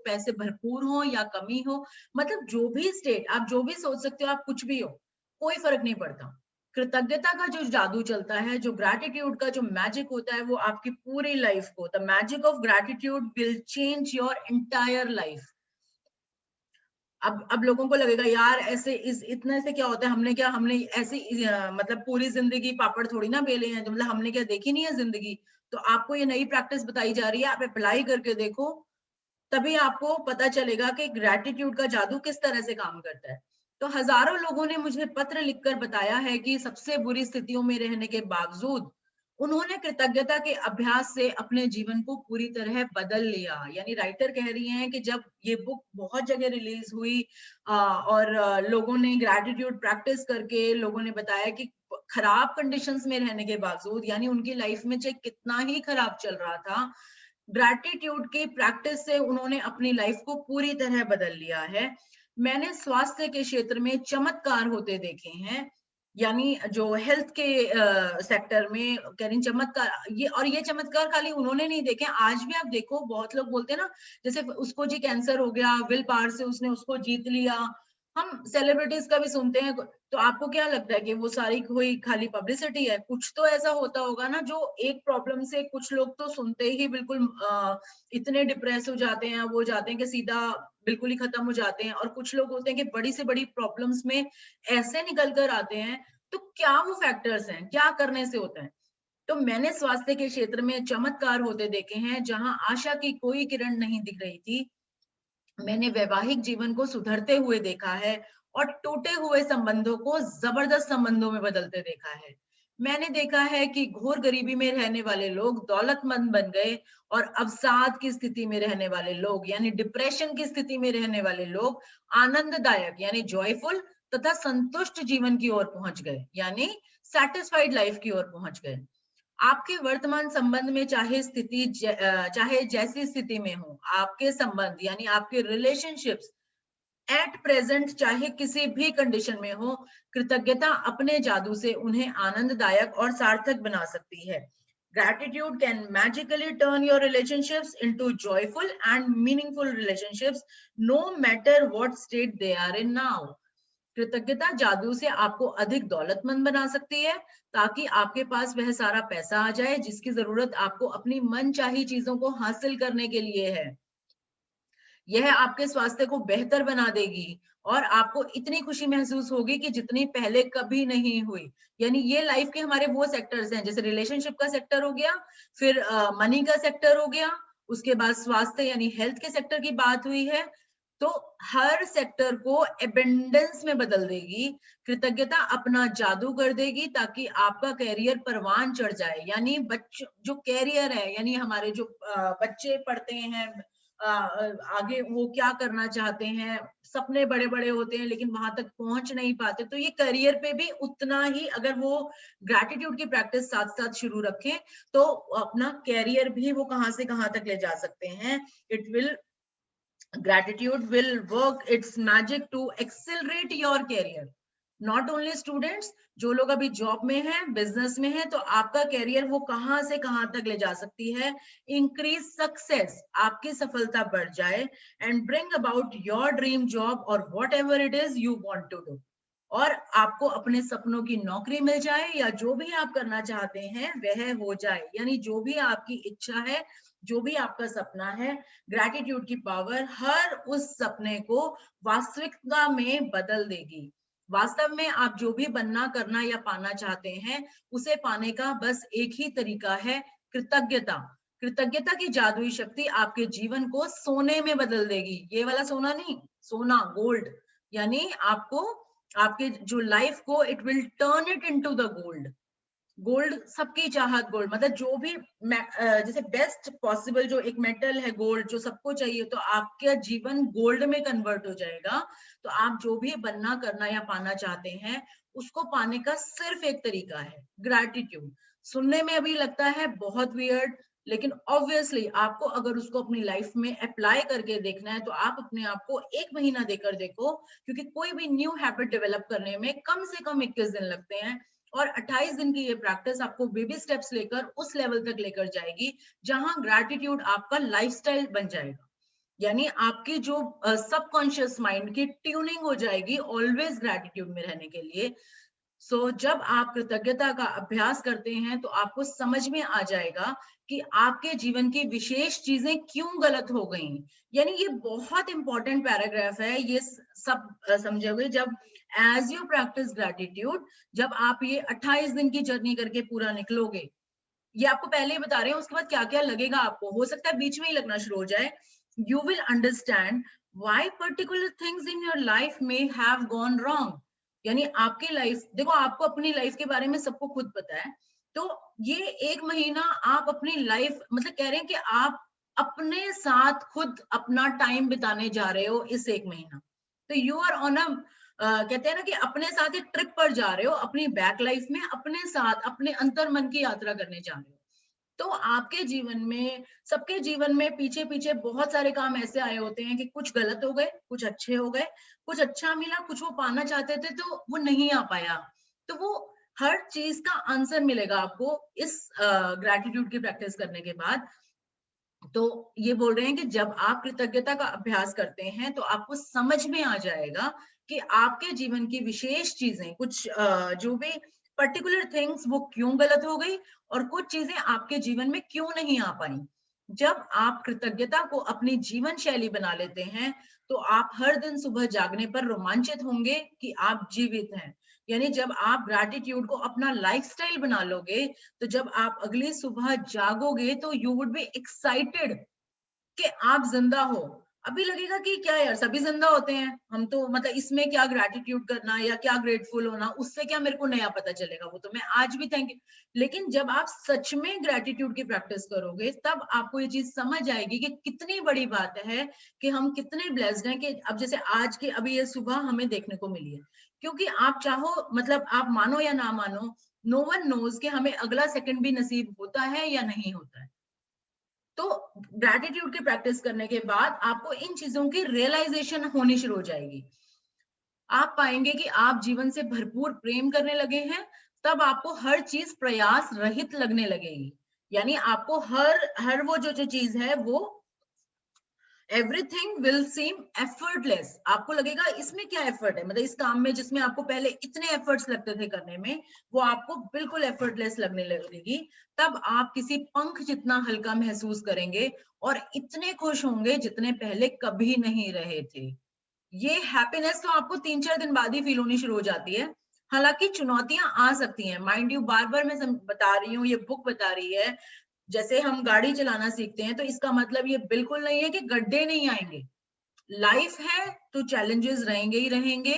पैसे भरपूर हो या कमी हो, मतलब जो भी स्टेट आप जो भी सोच सकते हो, आप कुछ भी हो, कोई फर्क नहीं पड़ता। कृतज्ञता का जो जादू चलता है, जो ग्रैटिट्यूड का जो मैजिक होता है, वो आपकी पूरी लाइफ को, the magic of gratitude will change your entire life. अब लोगों को लगेगा यार ऐसे इस इतने से क्या होता है, हमने ऐसे मतलब पूरी जिंदगी पापड़ थोड़ी ना बेले हैं, तो मतलब हमने क्या देखी नहीं है जिंदगी। तो आपको ये नई प्रैक्टिस बताई जा रही है, आप अप्लाई करके देखो, तभी आपको पता चलेगा कि ग्रैटिट्यूड का जादू किस तरह से काम करता है। तो हजारों लोगों ने मुझे पत्र लिखकर बताया है कि सबसे बुरी स्थितियों में रहने के बावजूद उन्होंने कृतज्ञता के अभ्यास से अपने जीवन को पूरी तरह बदल लिया। यानी राइटर कह रही हैं कि जब ये बुक बहुत जगह रिलीज हुई और लोगों ने ग्रैटिट्यूड प्रैक्टिस करके लोगों ने बताया कि खराब कंडीशंस में रहने के बावजूद, यानी उनकी लाइफ में चाहे कितना ही खराब चल रहा था, ग्रैटिट्यूड की प्रैक्टिस से उन्होंने अपनी लाइफ को पूरी तरह बदल लिया है। मैंने स्वास्थ्य के क्षेत्र में चमत्कार होते देखे हैं, यानी जो हेल्थ के सेक्टर में कह रही चमत्कार, ये चमत्कार खाली उन्होंने नहीं देखे, आज भी आप देखो बहुत लोग बोलते हैं ना, जैसे उसको जी कैंसर हो गया, विल पावर से उसने उसको जीत लिया। हम सेलिब्रिटीज का भी सुनते हैं, तो आपको क्या लगता है कि वो सारी कोई खाली पब्लिसिटी है? कुछ तो ऐसा होता होगा ना, जो एक प्रॉब्लम से कुछ लोग तो सुनते ही बिल्कुल इतने डिप्रेस हो जाते हैं, वो जाते हैं कि सीधा बिल्कुल ही खत्म हो जाते हैं, और कुछ लोग होते हैं कि बड़ी से बड़ी प्रॉब्लम्स में ऐसे निकल कर आते हैं। तो क्या वो फैक्टर्स हैं, क्या करने से होता है? तो मैंने स्वास्थ्य के क्षेत्र में चमत्कार होते देखे हैं, जहां आशा की कोई किरण नहीं दिख रही थी। मैंने वैवाहिक जीवन को सुधरते हुए देखा है और टूटे हुए संबंधों को जबरदस्त संबंधों में बदलते देखा है। मैंने देखा है कि घोर गरीबी में रहने वाले लोग दौलतमंद बन गए और अवसाद की स्थिति में रहने वाले लोग, यानी डिप्रेशन की स्थिति में रहने वाले लोग, आनंददायक यानी जॉयफुल तथा संतुष्ट जीवन की ओर पहुंच गए, यानी सेटिस्फाइड लाइफ की ओर पहुंच गए। आपके वर्तमान संबंध में चाहे जैसी स्थिति में हो, आपके संबंध यानी आपके रिलेशनशिप्स एट प्रेजेंट चाहे किसी भी कंडीशन में हो, कृतज्ञता अपने जादू से उन्हें आनंददायक और सार्थक बना सकती है। Gratitude can magically turn your relationships into joyful and meaningful relationships, no matter what state they are in now. कृतज्ञता जादू से आपको अधिक दौलतमंद बना सकती है, ताकि आपके पास वह सारा पैसा आ जाए जिसकी जरूरत आपको अपनी मनचाही चीजों को हासिल करने के लिए है। यह आपके स्वास्थ्य को बेहतर बना देगी और आपको इतनी खुशी महसूस होगी कि जितनी पहले कभी नहीं हुई। यानी ये लाइफ के हमारे वो सेक्टर्स हैं, जैसे रिलेशनशिप का सेक्टर हो गया, फिर मनी का सेक्टर हो गया, उसके बाद स्वास्थ्य यानी हेल्थ के सेक्टर की बात हुई है। तो हर सेक्टर को एबेंडेंस में बदल देगी। कृतज्ञता अपना जादू कर देगी ताकि आपका कैरियर परवान चढ़ जाए। यानी बच्चों जो कैरियर है, यानी हमारे जो बच्चे पढ़ते हैं, आगे वो क्या करना चाहते हैं, सपने बड़े बड़े होते हैं लेकिन वहां तक पहुंच नहीं पाते, तो ये करियर पे भी उतना ही अगर वो ग्रैटिट्यूड की प्रैक्टिस साथ साथ शुरू रखें, तो अपना कैरियर भी वो कहां से कहां तक ले जा सकते हैं। It will Gratitude will work its magic to accelerate your career. Not only students, जो लोग अभी जॉब में हैं, बिजनेस में हैं, तो आपका कैरियर वो कहां से कहां तक ले जा सकती है। इंक्रीज सक्सेस, आपकी सफलता बढ़ जाए, and bring about your dream job और whatever it is you want to do, और आपको अपने सपनों की नौकरी मिल जाए या जो भी आप करना चाहते हैं वह हो जाए। यानी जो भी आपकी इच्छा है, जो भी आपका सपना है, ग्रैटिट्यूड की पावर हर उस सपने को वास्तविकता में बदल देगी। वास्तव में आप जो भी बनना, करना या पाना चाहते हैं, उसे पाने का बस एक ही तरीका है, कृतज्ञता। कृतज्ञता की जादुई शक्ति आपके जीवन को सोने में बदल देगी। ये वाला सोना नहीं, सोना, गोल्ड। यानी आपको आपके जो लाइफ को it will turn it into the gold. Gold सबकी चाहत, गोल्ड मतलब जो भी जैसे बेस्ट पॉसिबल जो एक मेटल है गोल्ड, जो सबको चाहिए, तो आपका जीवन गोल्ड में कन्वर्ट हो जाएगा। तो आप जो भी बनना, करना या पाना चाहते हैं, उसको पाने का सिर्फ एक तरीका है, ग्रैटिट्यूड। सुनने में अभी लगता है बहुत वियर्ड, लेकिन ऑब्वियसली आपको अगर उसको अपनी लाइफ में अप्लाई करके देखना है, तो आप अपने आप को 1 महीना देकर देखो, क्योंकि कोई भी न्यू हैबिट डेवलप करने में कम से कम 21 दिन लगते हैं। और 28 दिन की ये प्रैक्टिस आपको बेबी स्टेप्स लेकर उस लेवल तक लेकर जाएगी जहां ग्रैटिट्यूड आपका लाइफस्टाइल बन जाएगा। यानी आपकी जो सबकॉन्शियस माइंड की ट्यूनिंग हो जाएगी ऑलवेज ग्रैटिट्यूड में रहने के लिए। जब आप कृतज्ञता का अभ्यास करते हैं तो आपको समझ में आ जाएगा कि आपके जीवन की विशेष चीजें क्यों गलत हो गई। यानी ये बहुत इंपॉर्टेंट पैराग्राफ है, ये सब समझोगे जब एज यू प्रैक्टिस ग्रैटिट्यूड, जब आप ये 28 दिन की जर्नी करके पूरा निकलोगे। ये आपको पहले ही बता रहे हैं, उसके बाद क्या क्या लगेगा आपको, हो सकता है बीच में ही लगना शुरू हो जाए। You will understand why particular things in your life में हैव गॉन रॉन्ग। यानी आपकी लाइफ, देखो आपको अपनी लाइफ के बारे में सबको खुद पता है। तो ये 1 महीना आप अपनी लाइफ, मतलब कह रहे हैं कि आप अपने साथ खुद अपना टाइम बिताने जा रहे हो इस 1 महीना। तो यू आर ऑन अ, कहते हैं ना कि अपने साथ एक ट्रिप पर जा रहे हो, अपनी बैक लाइफ में अपने साथ अपने अंतर मन की यात्रा करने जा रहे हो। तो आपके जीवन में, सबके जीवन में पीछे पीछे बहुत सारे काम ऐसे आए होते हैं कि कुछ गलत हो गए, कुछ अच्छे हो गए, कुछ अच्छा मिला, कुछ वो पाना चाहते थे तो वो नहीं आ पाया। तो वो हर चीज का आंसर मिलेगा आपको इस ग्रैटिट्यूड की प्रैक्टिस करने के बाद। तो ये बोल रहे हैं कि जब आप कृतज्ञता का अभ्यास करते हैं तो आपको समझ में आ जाएगा कि आपके जीवन की विशेष चीजें, कुछ जो भी पर्टिकुलर थिंग्स वो क्यों गलत हो गई और कुछ चीजें आपके जीवन में क्यों नहीं आ पाई। जब आप कृतज्ञता को अपनी जीवन शैली बना लेते हैं तो आप हर दिन सुबह जागने पर रोमांचित होंगे कि आप जीवित हैं। यानी जब आप ग्रैटिट्यूड को अपना लाइफस्टाइल बना लोगे, तो जब आप अगली सुबह जागोगे तो यू वुड बी एक्साइटेड कि आप जिंदा हो। अभी लगेगा कि क्या यार, सभी जिंदा होते हैं, हम तो मतलब इसमें क्या ग्रैटिट्यूड करना या क्या ग्रेटफुल होना, उससे क्या मेरे को नया पता चलेगा, वो तो मैं आज भी थैंक यू। लेकिन जब आप सच में ग्रैटिट्यूड की प्रैक्टिस करोगे तब आपको ये चीज समझ आएगी कि कितनी बड़ी बात है कि हम कितने ब्लेस्ड हैं कि अब जैसे आज के अभी ये सुबह हमें देखने को मिली है। क्योंकि आप चाहो, मतलब आप मानो या ना मानो, नो वन नोज कि हमें अगला सेकंड भी नसीब होता है या नहीं होता है। तो ग्रैटिट्यूड की प्रैक्टिस करने के बाद आपको इन चीजों की रियलाइजेशन होनी शुरू हो जाएगी। आप पाएंगे कि आप जीवन से भरपूर प्रेम करने लगे हैं। तब आपको हर चीज प्रयास रहित लगने लगेगी। यानी आपको हर हर वो जो जो चीज है वो एवरीथिंग विल सीम एफर्टलेस। आपको लगेगा इसमें क्या एफर्ट है, मतलब इस काम में जिसमें आपको पहले इतने एफर्ट्स लगते थे करने में, वो आपको बिल्कुल एफर्टलेस लगने लगेगी। तब आप किसी पंख जितना हल्का महसूस करेंगे और इतने खुश होंगे जितने पहले कभी नहीं रहे थे। ये हैप्पीनेस तो आपको 3-4 दिन बाद ही फील होनी शुरू हो जाती है। हालांकि चुनौतियां आ सकती हैं, माइंड यू, बार बार मैं बता रही हूँ, ये बुक बता रही है, जैसे हम गाड़ी चलाना सीखते हैं तो इसका मतलब ये बिल्कुल नहीं है कि गड्ढे नहीं आएंगे। लाइफ है तो चैलेंजेस रहेंगे ही रहेंगे।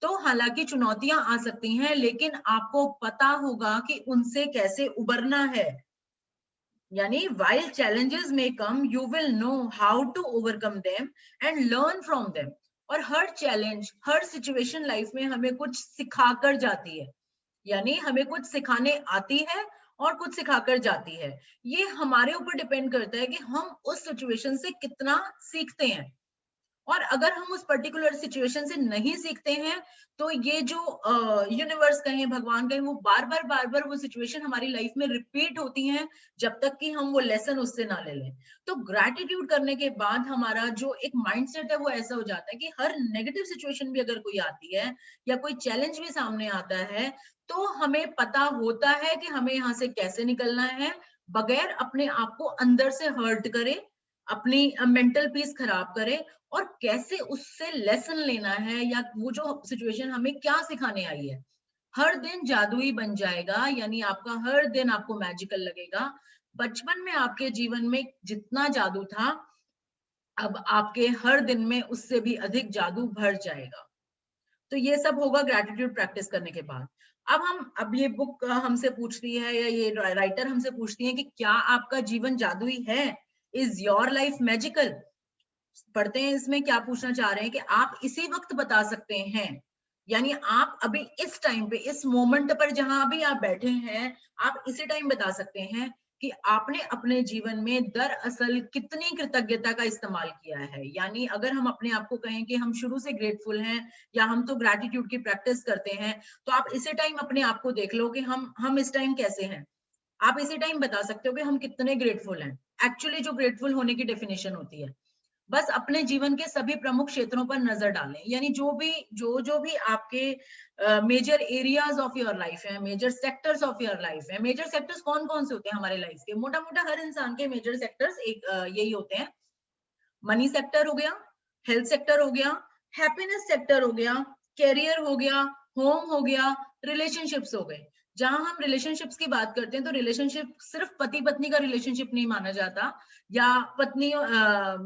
तो हालांकि चुनौतियां आ सकती हैं लेकिन आपको पता होगा कि उनसे कैसे उबरना है। यानी while challenges may come you will know how to overcome them and learn from them। और हर चैलेंज, हर सिचुएशन लाइफ में हमें कुछ सिखाकर जाती है। यानी हमें कुछ सिखाने आती है और कुछ सिखाकर जाती है। ये हमारे ऊपर डिपेंड करता है कि हम उस सिचुएशन से कितना सीखते हैं। और अगर हम उस पर्टिकुलर सिचुएशन से नहीं सीखते हैं तो ये जो यूनिवर्स कहें, भगवान कहें, वो बार बार वो सिचुएशन हमारी लाइफ में रिपीट होती हैं जब तक कि हम वो लेसन उससे ना ले लें। तो ग्रैटिट्यूड करने के बाद हमारा जो एक माइंडसेट है वो ऐसा हो जाता है कि हर नेगेटिव सिचुएशन भी अगर कोई आती है या कोई चैलेंज भी सामने आता है तो हमें पता होता है कि हमें यहाँ से कैसे निकलना है बगैर अपने आप को अंदर से हर्ट करे, अपनी मेंटल पीस खराब करे, और कैसे उससे लेसन लेना है या वो जो सिचुएशन हमें क्या सिखाने आई है। हर दिन जादुई बन जाएगा, यानी आपका हर दिन आपको मैजिकल लगेगा। बचपन में आपके जीवन में जितना जादू था अब आपके हर दिन में उससे भी अधिक जादू भर जाएगा। तो ये सब होगा ग्रैटिट्यूड प्रैक्टिस करने के बाद। अब ये बुक हमसे पूछती है या ये राइटर हमसे पूछती है कि क्या आपका जीवन जादुई है, इज योर लाइफ मैजिकल। पढ़ते हैं इसमें क्या पूछना चाह रहे हैं कि आप इसी वक्त बता सकते हैं, यानी आप अभी इस टाइम पे, इस मोमेंट पर जहां अभी आप बैठे हैं, आप इसी टाइम बता सकते हैं कि आपने अपने जीवन में दरअसल कितनी कृतज्ञता का इस्तेमाल किया है। यानी अगर हम अपने आप को कहें कि हम शुरू से ग्रेटफुल हैं या हम तो ग्रैटिट्यूड की प्रैक्टिस करते हैं, तो आप इसी टाइम अपने आप को देख लो कि हम इस टाइम कैसे हैं। आप इसी टाइम बता सकते हो कि हम कितने ग्रेटफुल हैं। एक्चुअली जो ग्रेटफुल होने की डेफिनेशन होती है, बस अपने जीवन के सभी प्रमुख क्षेत्रों पर नजर डालें। यानी जो भी आपके major areas of your life है, major sectors of your life है। मेजर सेक्टर्स कौन कौन से होते हैं हमारे लाइफ के? मोटा मोटा हर इंसान के मेजर सेक्टर्स एक यही होते हैं। मनी सेक्टर हो गया, हेल्थ सेक्टर हो गया, हैप्पीनेस सेक्टर हो गया, कैरियर हो गया, होम हो गया, रिलेशनशिप्स हो गए। जहां हम रिलेशनशिप्स की बात करते हैं तो रिलेशनशिप सिर्फ पति पत्नी का रिलेशनशिप नहीं माना जाता, या पत्नी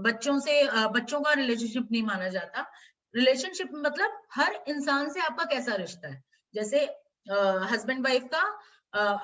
बच्चों से बच्चों का रिलेशनशिप नहीं माना जाता। रिलेशनशिप मतलब हर इंसान से आपका कैसा रिश्ता है। जैसे हस्बैंड वाइफ का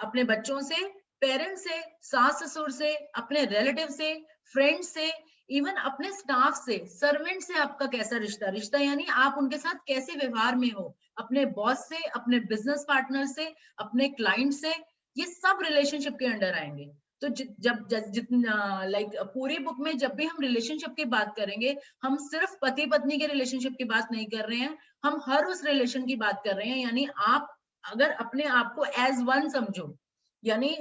अपने बच्चों से, पेरेंट्स से, सास ससुर से, अपने रिलेटिव से, फ्रेंड से, इवन अपने स्टाफ से, सर्वेंट से आपका कैसा रिश्ता। रिश्ता यानी आप उनके साथ कैसे व्यवहार में हो, अपने बॉस से, अपने बिजनेस पार्टनर से, अपने क्लाइंट से, ये सब रिलेशनशिप के अंडर आएंगे। तो जितना लाइक पूरी बुक में जब भी हम रिलेशनशिप की बात करेंगे, हम सिर्फ पति पत्नी के रिलेशनशिप की बात नहीं कर रहे हैं, हम हर उस रिलेशन की बात कर रहे हैं। यानी आप अगर अपने आप को एज वन समझो, यानी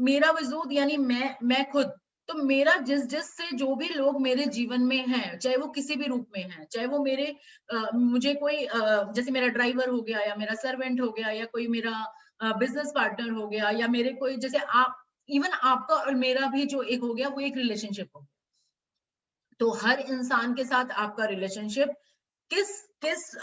मेरा वजूद यानी मैं खुद, तो मेरा जिस जिस से जो भी लोग मेरे जीवन में हैं, चाहे वो किसी भी रूप में हैं, चाहे वो मेरे मुझे कोई जैसे मेरा ड्राइवर हो गया, या मेरा सर्वेंट हो गया, या कोई मेरा बिजनेस पार्टनर हो गया, या मेरे कोई जैसे आप, इवन आपका और मेरा भी जो एक हो गया वो एक रिलेशनशिप हो गया। तो हर इंसान के साथ आपका रिलेशनशिप किस किस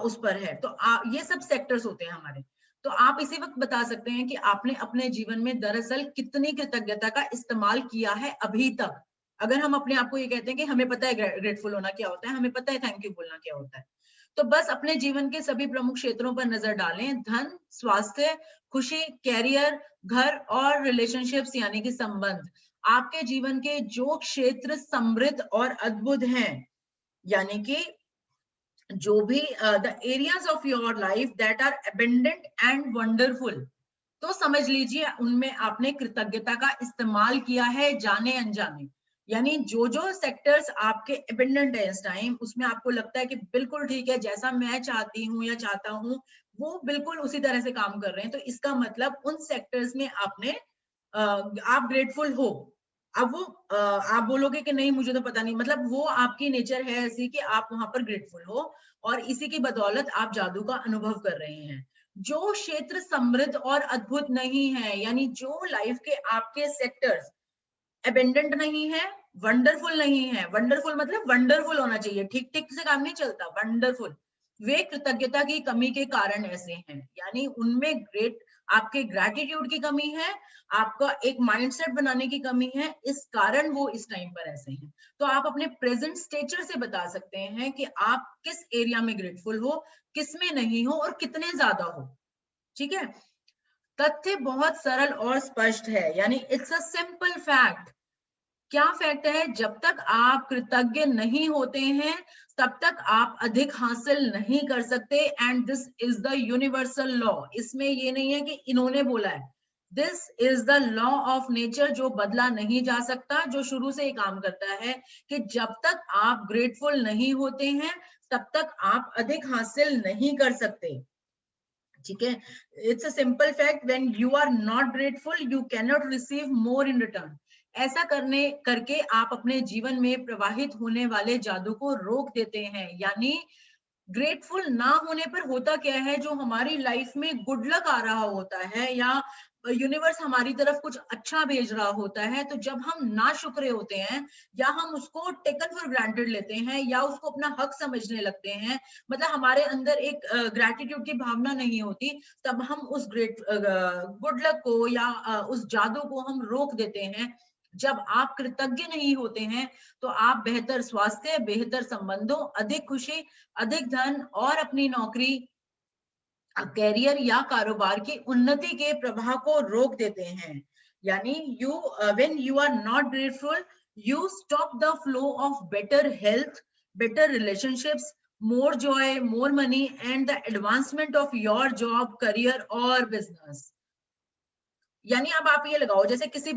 उस पर है। तो ये सब सेक्टर्स होते हैं हमारे। तो आप इसी वक्त बता सकते हैं कि आपने अपने जीवन में दरअसल कितनी कृतज्ञता का इस्तेमाल किया है अभी तक। अगर हम अपने आप को ये कहते हैं कि हमें पता है ग्रेटफुल होना क्या होता है, हमें पता है थैंक यू बोलना क्या होता है, तो बस अपने जीवन के सभी प्रमुख क्षेत्रों पर नजर डालें। धन, स्वास्थ्य, खुशी, कैरियर, घर और रिलेशनशिप्स यानी कि संबंध। आपके जीवन के जो क्षेत्र समृद्ध और अद्भुत हैं, यानी कि जो भी the areas of your life that are abundant and wonderful, तो समझ लीजिए उनमें आपने कृतज्ञता का इस्तेमाल किया है जाने अनजाने। यानी जो जो सेक्टर्स आपके अबेंडेंट है इस टाइम, उसमें आपको लगता है कि बिल्कुल ठीक है, जैसा मैं चाहती हूँ या चाहता हूँ वो बिल्कुल उसी तरह से काम कर रहे हैं, तो इसका मतलब उन सेक्टर्स में आपने आप ग्रेटफुल हो। अब वो आप बोलोगे कि नहीं मुझे तो पता नहीं, मतलब वो आपकी नेचर है ऐसी कि आप वहां पर ग्रेटफुल हो, और इसी की बदौलत आप जादू का अनुभव कर रहे हैं। जो क्षेत्र समृद्ध और अद्भुत नहीं है, यानी जो लाइफ के आपके सेक्टर्स अबेंडेंट नहीं है, वंडरफुल नहीं है। वंडरफुल मतलब वंडरफुल होना चाहिए, ठीक ठीक से काम नहीं चलता, वंडरफुल। वे कृतज्ञता की कमी के कारण ऐसे हैं, यानी उनमें आपके ग्रैटिट्यूड की कमी है, आपका एक माइंडसेट बनाने की कमी है, इस कारण वो इस टाइम पर ऐसे हैं। तो आप अपने प्रेजेंट स्टेचर से बता सकते हैं कि आप किस एरिया में ग्रेटफुल हो, किस में नहीं हो, और कितने ज्यादा हो। ठीक है, तथ्य बहुत सरल और स्पष्ट है, यानी इट्स अ सिंपल फैक्ट। क्या फैक्ट है? जब तक आप कृतज्ञ नहीं होते हैं तब तक आप अधिक हासिल नहीं कर सकते, and this is the universal law. इसमें ये नहीं है कि इन्होंने बोला है, this is the law of nature, जो बदला नहीं जा सकता, जो शुरू से ही काम करता है कि जब तक आप ग्रेटफुल नहीं होते हैं तब तक आप अधिक हासिल नहीं कर सकते। ठीक है, it's a simple fact, when you are not grateful you can not receive more in return. ऐसा करने करके आप अपने जीवन में प्रवाहित होने वाले जादू को रोक देते हैं। यानी ग्रेटफुल ना होने पर होता क्या है, जो हमारी लाइफ में गुड लक आ रहा होता है, या यूनिवर्स हमारी तरफ कुछ अच्छा भेज रहा होता है, तो जब हम ना शुक्रे होते हैं, या हम उसको टेकन फॉर ग्रांटेड लेते हैं, या उसको अपना हक समझने लगते हैं, मतलब हमारे अंदर एक ग्रेटिट्यूड की भावना नहीं होती, तब हम उस गुड लक को या उस जादू को हम रोक देते हैं। जब आप कृतज्ञ नहीं होते हैं तो आप बेहतर स्वास्थ्य, बेहतर संबंधों, अधिक खुशी, अधिक धन और अपनी नौकरी, कैरियर या कारोबार की उन्नति के प्रवाह को रोक देते हैं। यानी when you are not grateful you stop the flow of better health, better relationships, more joy, more money and the advancement of your job, career और बिजनेस। यानी अब आप ये लगाओ, जैसे किसी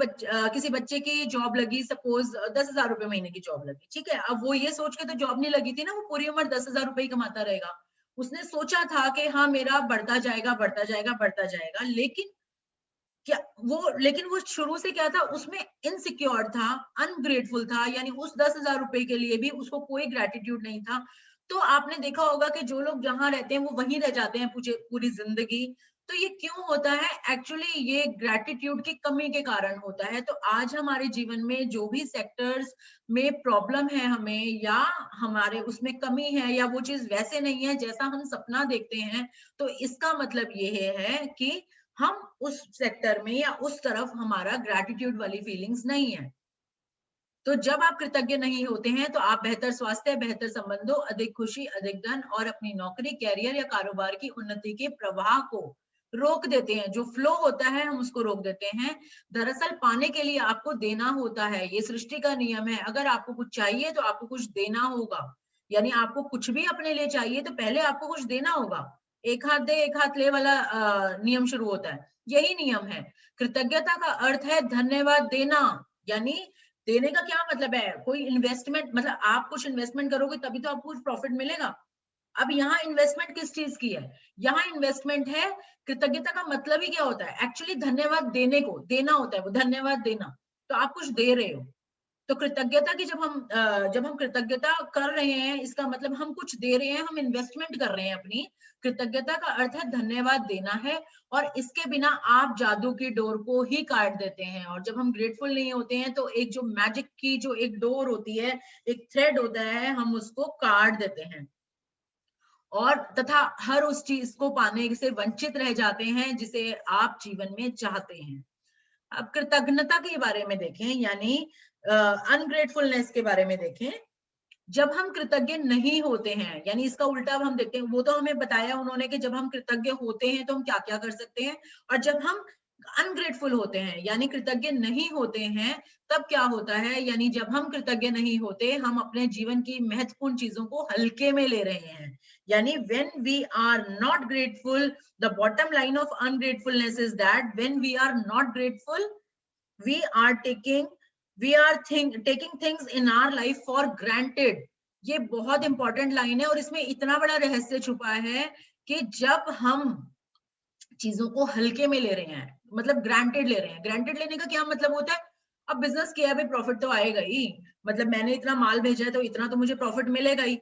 बच्चे की जॉब लगी, सपोज 10,000 रुपए महीने की जॉब लगी, ठीक है। अब वो ये सोच के तो जॉब नहीं लगी थी ना, वो पूरी उम्र 10,000 रुपए ही कमाता रहेगा। उसने सोचा था कि हाँ मेरा बढ़ता जाएगा, बढ़ता जाएगा, बढ़ता जाएगा, लेकिन वो शुरू से क्या था, उसमें इनसिक्योर था, अनग्रेटफुल था, यानी उस 10,000 रुपए के लिए भी उसको कोई ग्रेटिट्यूड नहीं था। तो आपने देखा होगा कि जो लोग जहां रहते हैं वो वहीं रह जाते हैं पूरी जिंदगी। तो ये क्यों होता है? एक्चुअली ये ग्रेटिट्यूड की कमी के कारण होता है। तो आज हमारे जीवन में जो भी सेक्टर्स में प्रॉब्लम है हमें, या हमारे उसमें कमी है, या वो चीज वैसे नहीं है जैसा हम सपना देखते हैं, तो इसका मतलब ये है कि हम उस सेक्टर में या उस तरफ हमारा ग्रैटिट्यूड वाली फीलिंग्स नहीं है। तो जब आप कृतज्ञ नहीं होते हैं, तो आप बेहतर स्वास्थ्य, बेहतर संबंधों, अधिक खुशी, अधिक धन और अपनी नौकरी, कैरियर या कारोबार की उन्नति के प्रवाह को रोक देते हैं। जो फ्लो होता है हम उसको रोक देते हैं। दरअसल पाने के लिए आपको देना होता है, ये सृष्टि का नियम है। अगर आपको कुछ चाहिए तो आपको कुछ देना होगा, यानी आपको कुछ भी अपने लिए चाहिए तो पहले आपको कुछ देना होगा। एक हाथ दे एक हाथ ले वाला नियम शुरू होता है, यही नियम है। कृतज्ञता का अर्थ है धन्यवाद देना। यानी देने का क्या मतलब है? कोई इन्वेस्टमेंट, मतलब आप कुछ इन्वेस्टमेंट करोगे तभी तो आपको कुछ प्रॉफिट मिलेगा। अब यहाँ इन्वेस्टमेंट किस चीज की है? यहाँ इन्वेस्टमेंट है, कृतज्ञता का मतलब ही क्या होता है? एक्चुअली धन्यवाद देने को, देना होता है वो, धन्यवाद देना। तो आप कुछ दे रहे हो। तो कृतज्ञता की जब हम कृतज्ञता कर रहे हैं, इसका मतलब हम कुछ दे रहे हैं, हम इन्वेस्टमेंट कर रहे हैं अपनी। कृतज्ञता का अर्थ है धन्यवाद देना है, और इसके बिना आप जादू की डोर को ही काट देते हैं। और जब हम ग्रेटफुल नहीं होते हैं तो एक जो मैजिक की जो एक डोर होती है, एक थ्रेड होता है, हम उसको काट देते हैं, और तथा हर उस चीज को पाने से वंचित रह जाते हैं जिसे आप जीवन में चाहते हैं। अब कृतज्ञता के बारे में देखें, यानी अनग्रेटफुलनेस के बारे में देखें। जब हम कृतज्ञ नहीं होते हैं, यानी इसका उल्टा अब हम देखते हैं, वो तो हमें बताया उन्होंने कि जब हम कृतज्ञ होते हैं तो हम क्या क्या कर सकते हैं, और जब हम अनग्रेटफुल होते हैं यानी कृतज्ञ नहीं होते हैं, तब क्या होता है। यानी जब हम कृतज्ञ नहीं होते, हम अपने जीवन की महत्वपूर्ण चीजों को हल्के में ले रहे हैं। यानी when we are not grateful, the bottom line of ungratefulness is that when we are not grateful, we are taking things in our life for granted। ये बहुत इंपॉर्टेंट लाइन है, और इसमें इतना बड़ा रहस्य छुपा है कि जब हम चीजों को हल्के में ले रहे हैं, मतलब ग्रांटेड ले रहे हैं। ग्रांटेड लेने का क्या मतलब होता है? अब बिजनेस किया भी, प्रॉफिट तो आएगा ही, मतलब मैंने इतना माल भेजा है तो इतना तो मुझे प्रॉफिट मिलेगा ही,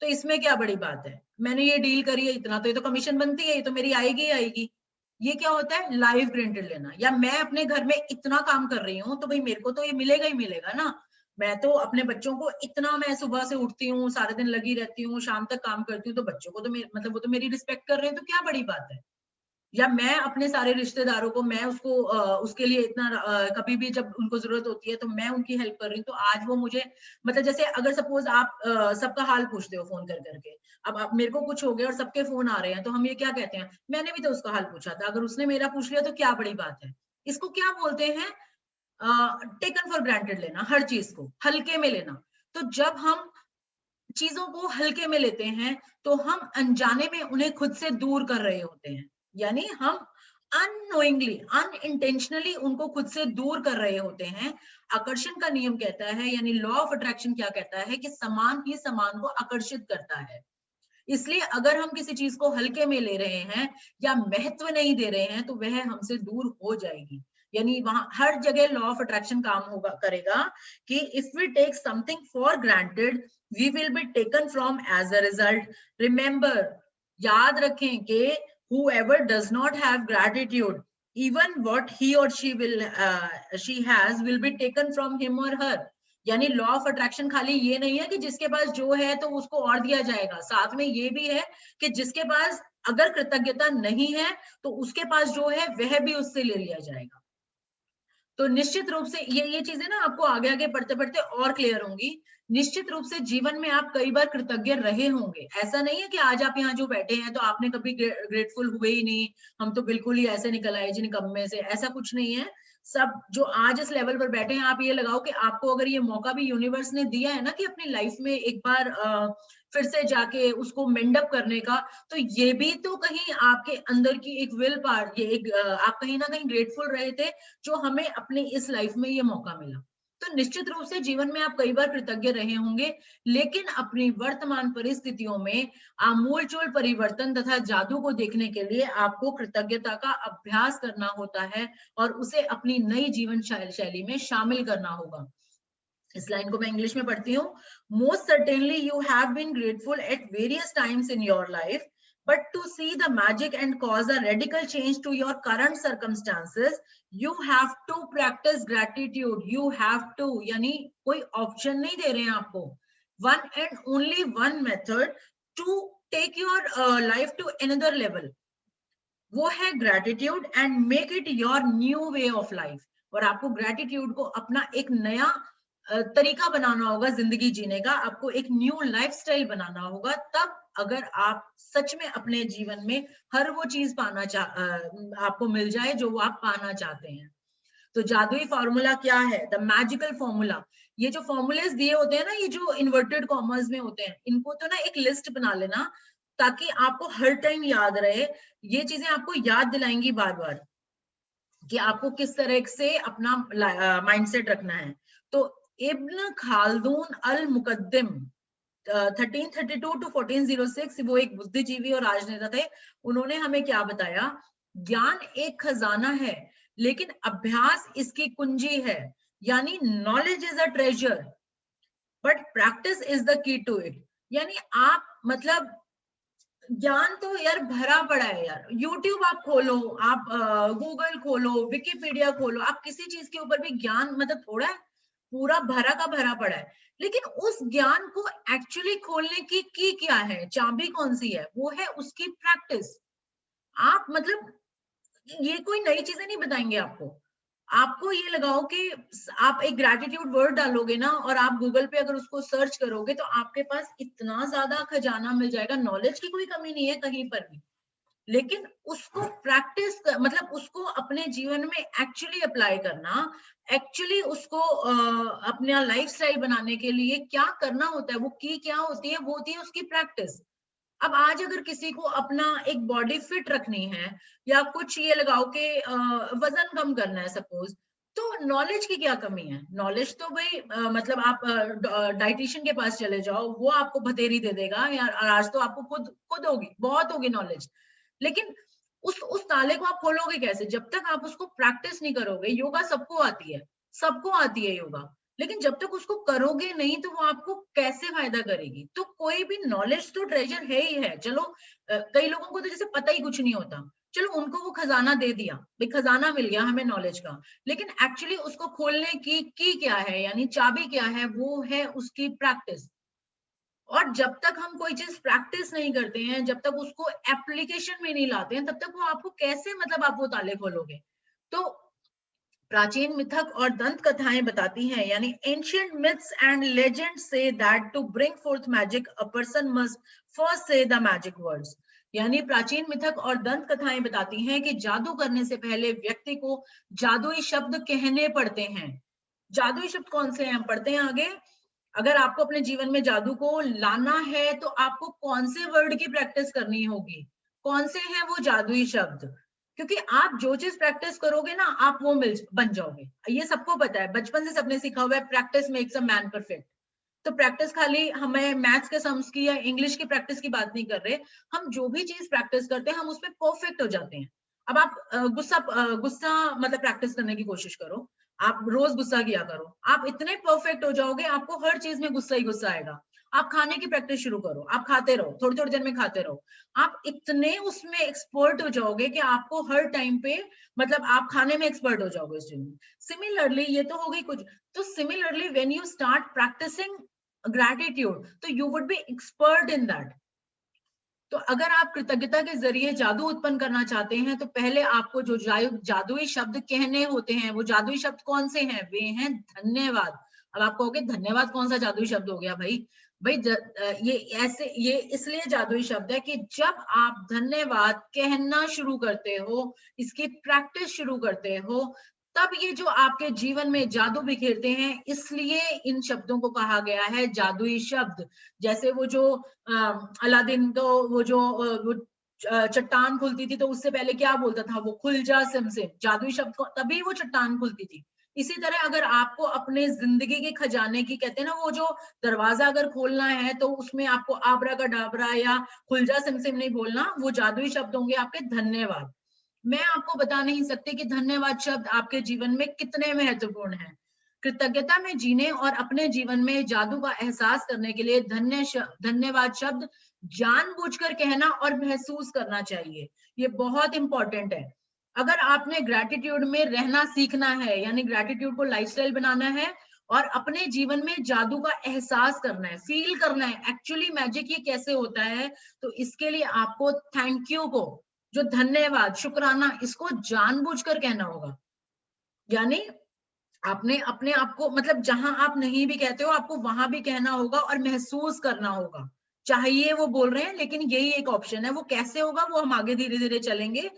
तो इसमें क्या बड़ी बात है? मैंने ये डील करी है इतना, तो ये तो कमीशन बनती है, ये तो मेरी आएगी ही आएगी। ये क्या होता है? लाइफ ग्रांटेड लेना। या मैं अपने घर में इतना काम कर रही हूँ तो भाई मेरे को तो ये मिलेगा ही मिलेगा ना। मैं तो अपने बच्चों को इतना, मैं सुबह से उठती हूँ, सारे दिन लगी रहती हूँ, शाम तक काम करती हूँ, तो बच्चों को तो मतलब वो तो मेरी रिस्पेक्ट कर रहे हैं, तो क्या बड़ी बात है? या मैं अपने सारे रिश्तेदारों को, मैं उसको उसके लिए इतना कभी भी जब उनको जरूरत होती है तो मैं उनकी हेल्प कर रही हूँ, तो आज वो मुझे, मतलब जैसे अगर सपोज आप सबका हाल पूछते हो फोन कर करके, अब मेरे को कुछ हो गया और सबके फोन आ रहे हैं, तो हम ये क्या कहते हैं? मैंने भी तो उसका हाल पूछा था, अगर उसने मेरा पूछ लिया तो क्या बड़ी बात है? इसको क्या बोलते हैं? टेकन फॉर ग्रांटेड लेना, हर चीज को हल्के में लेना। तो जब हम चीजों को हल्के में लेते हैं, तो हम अनजाने में उन्हें खुद से दूर कर रहे होते हैं। यानी हम अननोइंगली, अनइंटेंशनली उनको खुद से दूर कर रहे होते हैं। आकर्षण का नियम कहता है, यानी लॉ ऑफ अट्रैक्शन क्या कहता है, कि समान ही समान को आकर्षित करता है। इसलिए अगर हम किसी चीज को हल्के में ले रहे हैं या महत्व नहीं दे रहे हैं, तो वह हमसे दूर हो जाएगी। यानी वहां हर जगह लॉ ऑफ अट्रैक्शन काम होगा, करेगा कि if we take something for granted, we will be taken from as a result. Remember, याद रखें कि whoever does not have gratitude, even what he or she has will be taken from him or her। यानी लॉ ऑफ अट्रैक्शन खाली ये नहीं है कि जिसके पास जो है तो उसको और दिया जाएगा, साथ में ये भी है कि जिसके पास अगर कृतज्ञता नहीं है तो उसके पास जो है वह भी उससे ले लिया जाएगा। तो निश्चित रूप से ये चीजें ना आपको आगे आगे पढ़ते पढ़ते और क्लियर होंगी। निश्चित रूप से जीवन में आप कई बार कृतज्ञ रहे होंगे। ऐसा नहीं है कि आज आप यहाँ जो बैठे हैं तो आपने कभी ग्रेटफुल हुए ही नहीं, हम तो बिल्कुल ही ऐसे निकल आए जी निकम्मे से, ऐसा कुछ नहीं है। सब जो आज इस लेवल पर बैठे हैं, आप ये लगाओ कि आपको अगर ये मौका भी यूनिवर्स ने दिया है ना कि अपनी लाइफ में एक बार फिर से जाके उसको मेंडअप करने का, तो ये भी तो कहीं आपके अंदर की एक विल पावर, ये एक आप कहीं ना कहीं ग्रेटफुल रहे थे जो हमें अपनी इस लाइफ में ये मौका मिला। तो निश्चित रूप से जीवन में आप कई बार कृतज्ञ रहे होंगे, लेकिन अपनी वर्तमान परिस्थितियों में आमूलचूल परिवर्तन तथा जादू को देखने के लिए आपको कृतज्ञता का अभ्यास करना होता है और उसे अपनी नई जीवन शैली में शामिल करना होगा। इस लाइन को मैं इंग्लिश में पढ़ती हूँ। Most certainly you have been grateful at various times in your life, but to see the magic and cause a radical change to your current circumstances, you have to practice gratitude. You have to, यानी कोई ऑप्शन नहीं दे रहे हैं आपको, one and only one method to take your life to another level, वो है gratitude and make it your new way of life. और आपको ग्रेटिट्यूड को अपना एक नया तरीका बनाना होगा जिंदगी जीने का, आपको एक न्यू लाइफस्टाइल बनाना होगा, तब अगर आप सच में अपने जीवन में हर वो चीज आपको मिल जाए जो वो आप पाना चाहते हैं। तो जादुई फॉर्मूला क्या है? The magical formula. ये जो फॉर्मूलेस दिए होते हैं ना, ये जो इन्वर्टेड कॉमर्स में होते हैं, इनको तो ना एक लिस्ट बना लेना ताकि आपको हर टाइम याद रहे। ये चीजें आपको याद दिलाएंगी बार बार कि आपको किस तरह से अपना माइंडसेट रखना है। तो इब्न खालदून अल मुकद्दिम 1332 टू 1406, वो एक बुद्धिजीवी और राजनेता थे। उन्होंने हमें क्या बताया? ज्ञान एक खजाना है, लेकिन अभ्यास इसकी कुंजी है। यानी knowledge is a treasure but practice is the key to it. यानी आप मतलब ज्ञान तो यार भरा पड़ा है यार, यूट्यूब आप खोलो, आप गूगल खोलो, विकिपीडिया खोलो, आप किसी चीज के ऊपर भी ज्ञान मतलब थोड़ा है, पूरा भरा का भरा पड़ा है। लेकिन उस ज्ञान को एक्चुअली खोलने की क्या है, चाबी कौन सी है? वो है उसकी प्रैक्टिस। आप मतलब ये कोई नई चीजें नहीं बताएंगे आपको। आपको ये लगाओ कि आप एक ग्रेटिट्यूड वर्ड डालोगे ना और आप गूगल पे अगर उसको सर्च करोगे तो आपके पास इतना ज्यादा खजाना मिल जाएगा। नॉलेज की कोई कमी नहीं है कहीं पर भी, लेकिन उसको प्रैक्टिस मतलब उसको अपने जीवन में एक्चुअली अप्लाई करना, एक्चुअली उसको अपना लाइफस्टाइल बनाने के लिए क्या करना होता है, वो की क्या होती है? वो होती है उसकी प्रैक्टिस। अब आज अगर किसी को अपना एक बॉडी फिट रखनी है या कुछ ये लगाओ कि वजन कम करना है सपोज, तो नॉलेज की क्या कमी है? नॉलेज तो भाई मतलब आप डाइटिशियन के पास चले जाओ, वो आपको बतेरी दे देगा यार, आज तो आपको खुद होगी, बहुत होगी नॉलेज। लेकिन उस ताले को आप खोलोगे कैसे? जब तक आप उसको प्रैक्टिस नहीं करोगे। योगा सबको आती है, सबको आती है योगा, लेकिन जब तक उसको करोगे नहीं तो वो आपको कैसे फायदा करेगी? तो कोई भी नॉलेज तो ट्रेजर है ही है। चलो कई लोगों को तो जैसे पता ही कुछ नहीं होता, चलो उनको वो खजाना दे दिया, भाई खजाना मिल गया हमें नॉलेज का, लेकिन एक्चुअली उसको खोलने की क्या है, यानी चाबी क्या है? वो है उसकी प्रैक्टिस। और जब तक हम कोई चीज प्रैक्टिस नहीं करते हैं, जब तक उसको एप्लीकेशन में नहीं लाते हैं, तब तक वो आपको कैसे मतलब आप वो ताले खोलोगे? तो प्राचीन मिथक और दंत कथाएं बताती हैं, यानी एंशिएंट मिथ्स एंड लेजेंड्स से that to bring forth magic a person must first say the magic words. यानी प्राचीन मिथक और दंत कथाएं बताती हैं कि जादू करने से पहले व्यक्ति को जादुई शब्द कहने पड़ते हैं। जादुई शब्द कौन से हैं हम पढ़ते हैं आगे। अगर आपको अपने जीवन में जादू को लाना है तो आपको कौन से वर्ड की प्रैक्टिस करनी होगी? कौन से हैं वो जादुई शब्द? क्योंकि आप जो चीज प्रैक्टिस करोगे ना, आप वो बन जाओगे। ये सबको पता है, बचपन से सबने सीखा हुआ है, practice makes a man perfect. तो प्रैक्टिस खाली हमें मैथ्स के सम्स की या इंग्लिश की प्रैक्टिस की बात नहीं कर रहे। हम जो भी चीज प्रैक्टिस करते हैं हम उसमें परफेक्ट हो जाते हैं। अब आप गुस्सा मतलब प्रैक्टिस करने की कोशिश करो, आप रोज गुस्सा किया करो, आप इतने परफेक्ट हो जाओगे, आपको हर चीज में गुस्सा ही गुस्सा आएगा। आप खाने की प्रैक्टिस शुरू करो, आप खाते रहो, थोड़ी थोड़ी देर में खाते रहो, आप इतने उसमें एक्सपर्ट हो जाओगे कि आपको हर टाइम पे मतलब आप खाने में एक्सपर्ट हो जाओगे उस चीज में। सिमिलरली ये तो हो गई कुछ, तो similarly when you start practising gratitude तो you would be expert in that. तो अगर आप कृतज्ञता के जरिए जादू उत्पन्न करना चाहते हैं तो पहले आपको जो जादुई शब्द कहने होते हैं, वो जादुई शब्द कौन से हैं? वे हैं धन्यवाद। अब आप कहोगे धन्यवाद कौन सा जादुई शब्द हो गया भाई? भाई ये इसलिए जादुई शब्द है कि जब आप धन्यवाद कहना शुरू करते हो, इसकी प्रैक्टिस शुरू करते हो, तब ये जो आपके जीवन में जादू बिखेरते हैं, इसलिए इन शब्दों को कहा गया है जादुई शब्द। जैसे वो जो अलादीन को वो जो चट्टान खुलती थी, तो उससे पहले क्या बोलता था वो, खुल जा सिम सिम, जादुई शब्द को, तभी वो चट्टान खुलती थी। इसी तरह अगर आपको अपने जिंदगी के खजाने की, कहते हैं ना, वो जो दरवाजा अगर खोलना है तो उसमें आपको आबरा का डाबरा या खुल जा सिम सिम नहीं बोलना, वो जादुई शब्द होंगे आपके धन्यवाद। मैं आपको बता नहीं सकती कि धन्यवाद शब्द आपके जीवन में कितने महत्वपूर्ण हैं। कृतज्ञता में जीने और अपने जीवन में जादू का एहसास करने के लिए धन्यवाद शब्द जानबूझकर कहना और महसूस करना चाहिए। ये बहुत इंपॉर्टेंट है। अगर आपने ग्रैटिट्यूड में रहना सीखना है, यानी ग्रैटिट्यूड को लाइफस्टाइल बनाना है और अपने जीवन में जादू का एहसास करना है, फील करना है एक्चुअली मैजिक ये कैसे होता है, तो इसके लिए आपको थैंक यू को, जो धन्यवाद, शुक्राना, इसको जानबूझकर कहना होगा। यानी आपने अपने आप को, मतलब जहां आप नहीं भी कहते हो, आपको वहां भी कहना होगा और महसूस करना होगा। चाहिए वो बोल रहे हैं, लेकिन यही एक ऑप्शन है। वो कैसे होगा वो हम आगे धीरे धीरे चलेंगे।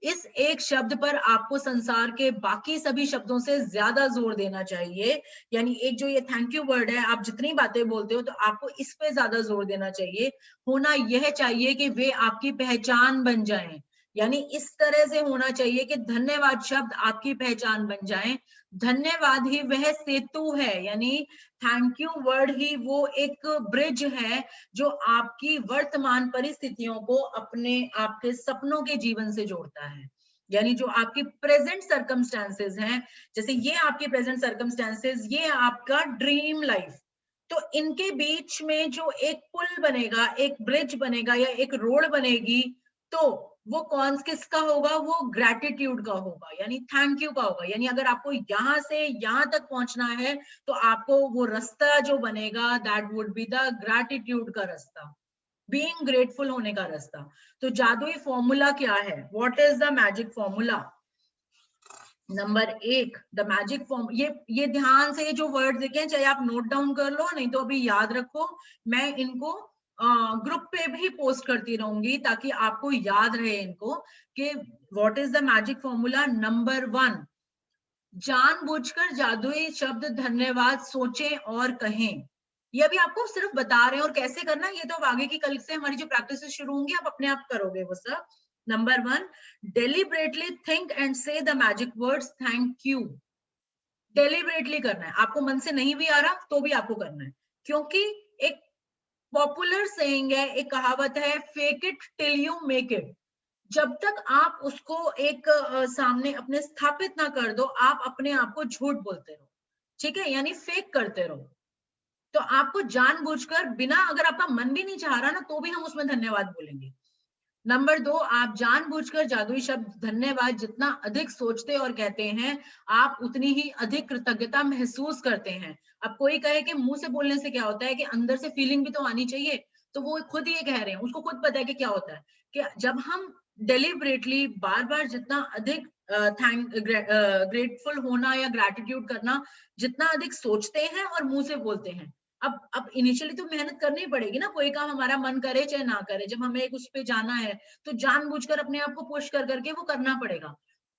इस एक शब्द पर आपको संसार के बाकी सभी शब्दों से ज्यादा जोर देना चाहिए। यानी एक जो ये थैंक यू वर्ड है, आप जितनी बातें बोलते हो तो आपको इस पे ज्यादा जोर देना चाहिए। होना यह चाहिए कि वे आपकी पहचान बन जाएं। यानी इस तरह से होना चाहिए कि धन्यवाद शब्द आपकी पहचान बन जाएं। धन्यवाद ही वह सेतु है, यानी थैंक यू वर्ड ही वो एक ब्रिज है जो आपकी वर्तमान परिस्थितियों को अपने आपके सपनों के जीवन से जोड़ता है। यानी जो आपकी प्रेजेंट सर्कमस्टांसेस हैं, जैसे ये आपके प्रेजेंट सर्कमस्टांसेस, ये आपका ड्रीम लाइफ, तो इनके बीच में जो एक पुल बनेगा, एक ब्रिज बनेगा या एक रोड बनेगी, तो वो कौन किसका होगा, वो ग्रैटिट्यूड का होगा, यानी थैंक यू का होगा। यानी अगर आपको यहां से यहां तक पहुंचना है तो आपको वो रास्ता जो बनेगा, that would be the gratitude का रास्ता, बीइंग ग्रेटफुल होने का रास्ता। तो जादुई फॉर्मूला क्या है, what is the magic formula? Number 1, the magic form, ये ध्यान से जो वर्ड देखे, चाहे आप नोट डाउन कर लो, नहीं तो अभी याद रखो। मैं इनको ग्रुप पे भी पोस्ट करती रहूंगी ताकि आपको याद रहे इनको, कि what is the magic formula. Number 1, जानबूझकर जादुई शब्द धन्यवाद सोचें और कहें। ये अभी आपको सिर्फ बता रहे हैं, और कैसे करना है ये तो अब आगे की कल से हमारी जो प्रैक्टिस शुरू होंगी, आप अपने आप करोगे वो सब। नंबर 1, डेलिबरेटली थिंक एंड से the magic words thank you. Deliberately करना है, आपको मन से नहीं भी आ रहा तो भी आपको करना है, क्योंकि एक पॉपुलर सेइंग है, एक कहावत है, fake it till you make it. जब तक आप उसको एक सामने अपने स्थापित ना कर दो, आप अपने आप को झूठ बोलते रहो। ठीक है, यानी फेक करते रहो। तो आपको जानबूझकर, बिना, अगर आपका मन भी नहीं चाह रहा ना, तो भी हम उसमें धन्यवाद बोलेंगे। नंबर 2, आप जानबूझकर जादुई शब्द धन्यवाद जितना अधिक सोचते और कहते हैं, आप उतनी ही अधिक कृतज्ञता महसूस करते हैं। अब कोई कहे कि मुंह से बोलने से क्या होता है, कि अंदर से फीलिंग भी तो आनी चाहिए, तो वो खुद ये कह रहे हैं, उसको खुद पता है कि क्या होता है, कि जब हम डेलिबरेटली बार बार जितना अधिक ग्रेटफुल होना या ग्रैटिट्यूड करना जितना अधिक सोचते हैं और मुंह से बोलते हैं। अब इनिशियली तो मेहनत करनी पड़ेगी ना, कोई काम हमारा मन करे चाहे ना करे, जब हमें एक उस पे जाना है तो जानबूझकर अपने आप को पुश कर करके वो करना पड़ेगा।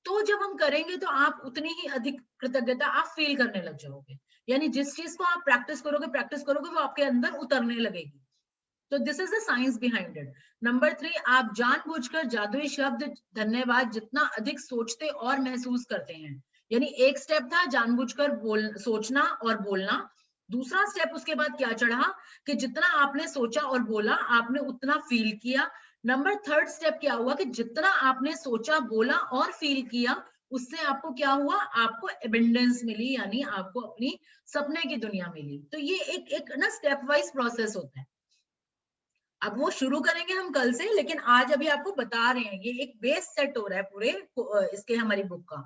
तो जब हम करेंगे तो आप उतनी ही अधिक कृतज्ञता आप फील करने लग जाओगे। यानी जिस चीज को आप प्रैक्टिस करोगे वो आपके अंदर उतरने लगेगी। तो this is the science behind it. Number 3, आप जानबूझकर जादुई शब्द धन्यवाद जितना अधिक सोचते और महसूस करते हैं। यानी एक स्टेप था जानबूझकर सोचना और बोलना। दूसरा स्टेप उसके बाद क्या चढ़ा, कि जितना आपने सोचा और बोला आपने उतना फील किया। नंबर 3 स्टेप क्या हुआ, कि जितना आपने सोचा, बोला और फील किया, उससे आपको क्या हुआ, आपको एबिंडेंस मिली, यानी आपको अपनी सपने की दुनिया मिली। तो ये एक एक ना स्टेप वाइज प्रोसेस होता है। अब वो शुरू करेंगे हम कल से, लेकिन आज अभी आपको बता रहे हैं, ये एक बेस सेट हो रहा है पूरे इसके हमारी बुक का।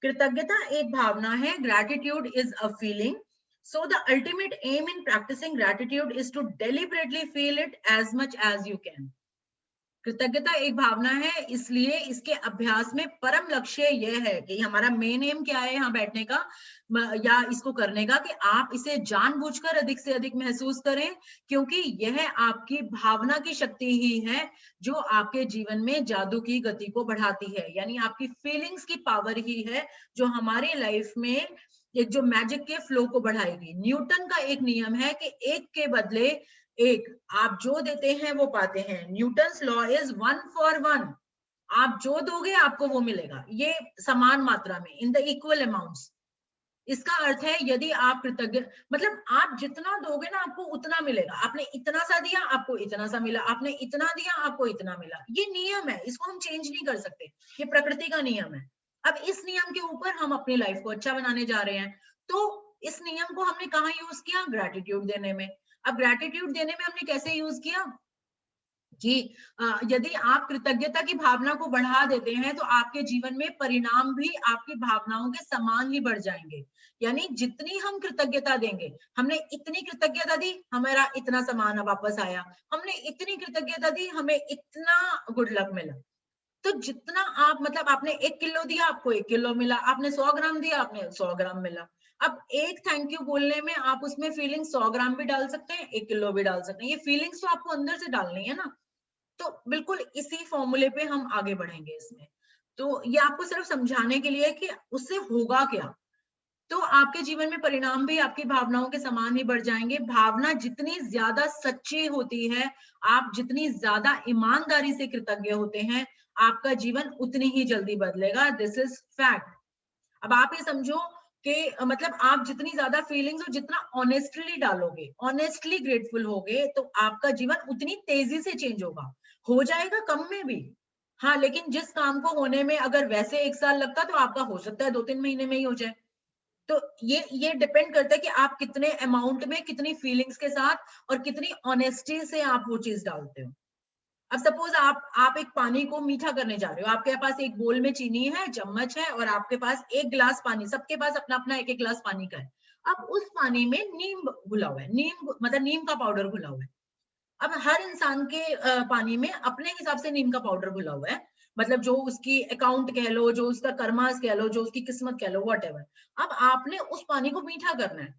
कृतज्ञता एक भावना है, gratitude is a feeling, so the ultimate aim in practicing gratitude is to deliberately feel it as much as you can. कृतज्ञता एक भावना है, इसलिए इसके अभ्यास में परम लक्ष्य यह है कि हमारा मेन एम क्या है यहाँ बैठने का या इसको करने का, कि आप इसे जानबूझकर अधिक से अधिक महसूस करें, क्योंकि यह आपकी भावना की शक्ति ही है जो आपके जीवन में जादू की गति को बढ़ाती है। यानी आपकी फीलिंग्स की पावर ही है जो हमारी लाइफ में एक जो मैजिक के फ्लो को बढ़ाएगी। न्यूटन का एक नियम है कि एक के बदले एक, आप जो देते हैं वो पाते हैं। Newton's law is 1 for 1। आप जो दोगे आपको वो मिलेगा, ये समान मात्रा में, इन द इक्वल अमाउंट्स। इसका अर्थ है यदि आप कृतज्ञ, मतलब आप जितना दोगे ना आपको उतना मिलेगा। आपने इतना सा दिया आपको इतना सा मिला, आपने इतना दिया आपको इतना मिला। ये नियम है, इसको हम चेंज नहीं कर सकते, ये प्रकृति का नियम है। अब इस नियम के ऊपर हम अपनी लाइफ को अच्छा बनाने जा रहे हैं। तो इस नियम को हमने कहाँ यूज किया? ग्रैटिट्यूड देने में। अब ग्रैटिट्यूड देने में हमने कैसे यूज किया कि यदि आप कृतज्ञता की भावना को बढ़ा देते हैं तो आपके जीवन में परिणाम भी आपकी भावनाओं के समान ही बढ़ जाएंगे। यानी जितनी हम कृतज्ञता देंगे, हमने इतनी कृतज्ञता दी हमारा इतना सामान वापस आया, हमने इतनी कृतज्ञता दी हमें इतना गुड लक मिला। तो जितना आप, मतलब आपने 1 किलो दिया आपको 1 किलो मिला, आपने 100 ग्राम दिया आपने 100 ग्राम मिला। अब एक थैंक यू बोलने में आप उसमें फीलिंग 100 ग्राम भी डाल सकते हैं, 1 किलो भी डाल सकते हैं। ये फीलिंग्स तो आपको अंदर से डालनी है ना। तो बिल्कुल इसी फॉर्मूले पे हम आगे बढ़ेंगे इसमें। तो ये आपको सिर्फ समझाने के लिए कि उससे होगा क्या। तो आपके जीवन में परिणाम भी आपकी भावनाओं के समान ही बढ़ जाएंगे। भावना जितनी ज्यादा सच्ची होती है, आप जितनी ज्यादा ईमानदारी से कृतज्ञ होते हैं, आपका जीवन उतनी ही जल्दी बदलेगा। This is fact. अब आप ये समझो कि मतलब आप जितनी ज्यादा फीलिंग्स और जितना ऑनेस्टली डालोगे, ऑनेस्टली ग्रेटफुल होगे, तो आपका जीवन उतनी तेजी से चेंज होगा। हो जाएगा कम में भी, हाँ, लेकिन जिस काम को होने में अगर वैसे 1 साल लगता तो आपका हो सकता है 2-3 महीने में ही हो जाए। तो ये डिपेंड करता है कि आप कितने अमाउंट में, कितनी फीलिंग्स के साथ और कितनी ऑनेस्टी से आप वो चीज डालते हो। अब सपोज आप एक पानी को मीठा करने जा रहे हो, आपके पास एक बोल में चीनी है, चम्मच है, और आपके पास 1 गिलास पानी, सबके पास अपना अपना 1-1 गिलास पानी का है। अब उस पानी में नीम घुला हुआ है, नीम मतलब नीम का पाउडर घुला हुआ है। अब हर इंसान के पानी में अपने हिसाब से नीम का पाउडर घुला हुआ है, मतलब जो उसकी अकाउंट कह लो, जो उसका कर्मास कह लो, जो उसकी किस्मत कह लो, व्हाटएवर। अब आपने उस पानी को मीठा करना है।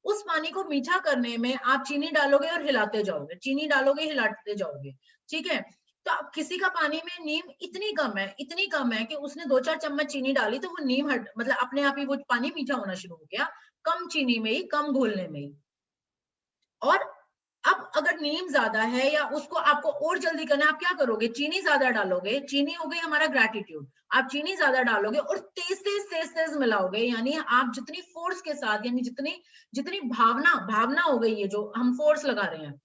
उस पानी को मीठा करने में आप चीनी डालोगे और हिलाते जाओगे, चीनी डालोगे हिलाते जाओगे, ठीक है। तो अब किसी का पानी में नीम इतनी कम है, इतनी कम है कि उसने 2-4 चम्मच चीनी डाली तो वो नीम हट, मतलब अपने आप ही वो पानी मीठा होना शुरू हो गया, कम चीनी में ही, कम घोलने में ही। और अब अगर नीम ज्यादा है या उसको आपको और जल्दी करना है, आप क्या करोगे? चीनी ज्यादा डालोगे। चीनी हो गई हमारा ग्रैटिट्यूड। आप चीनी ज्यादा डालोगे और तेज तेज तेज तेज मिलाओगे, यानी आप जितनी फोर्स के साथ, यानी जितनी जितनी भावना भावना हो गई है जो हम फोर्स लगा रहे हैं,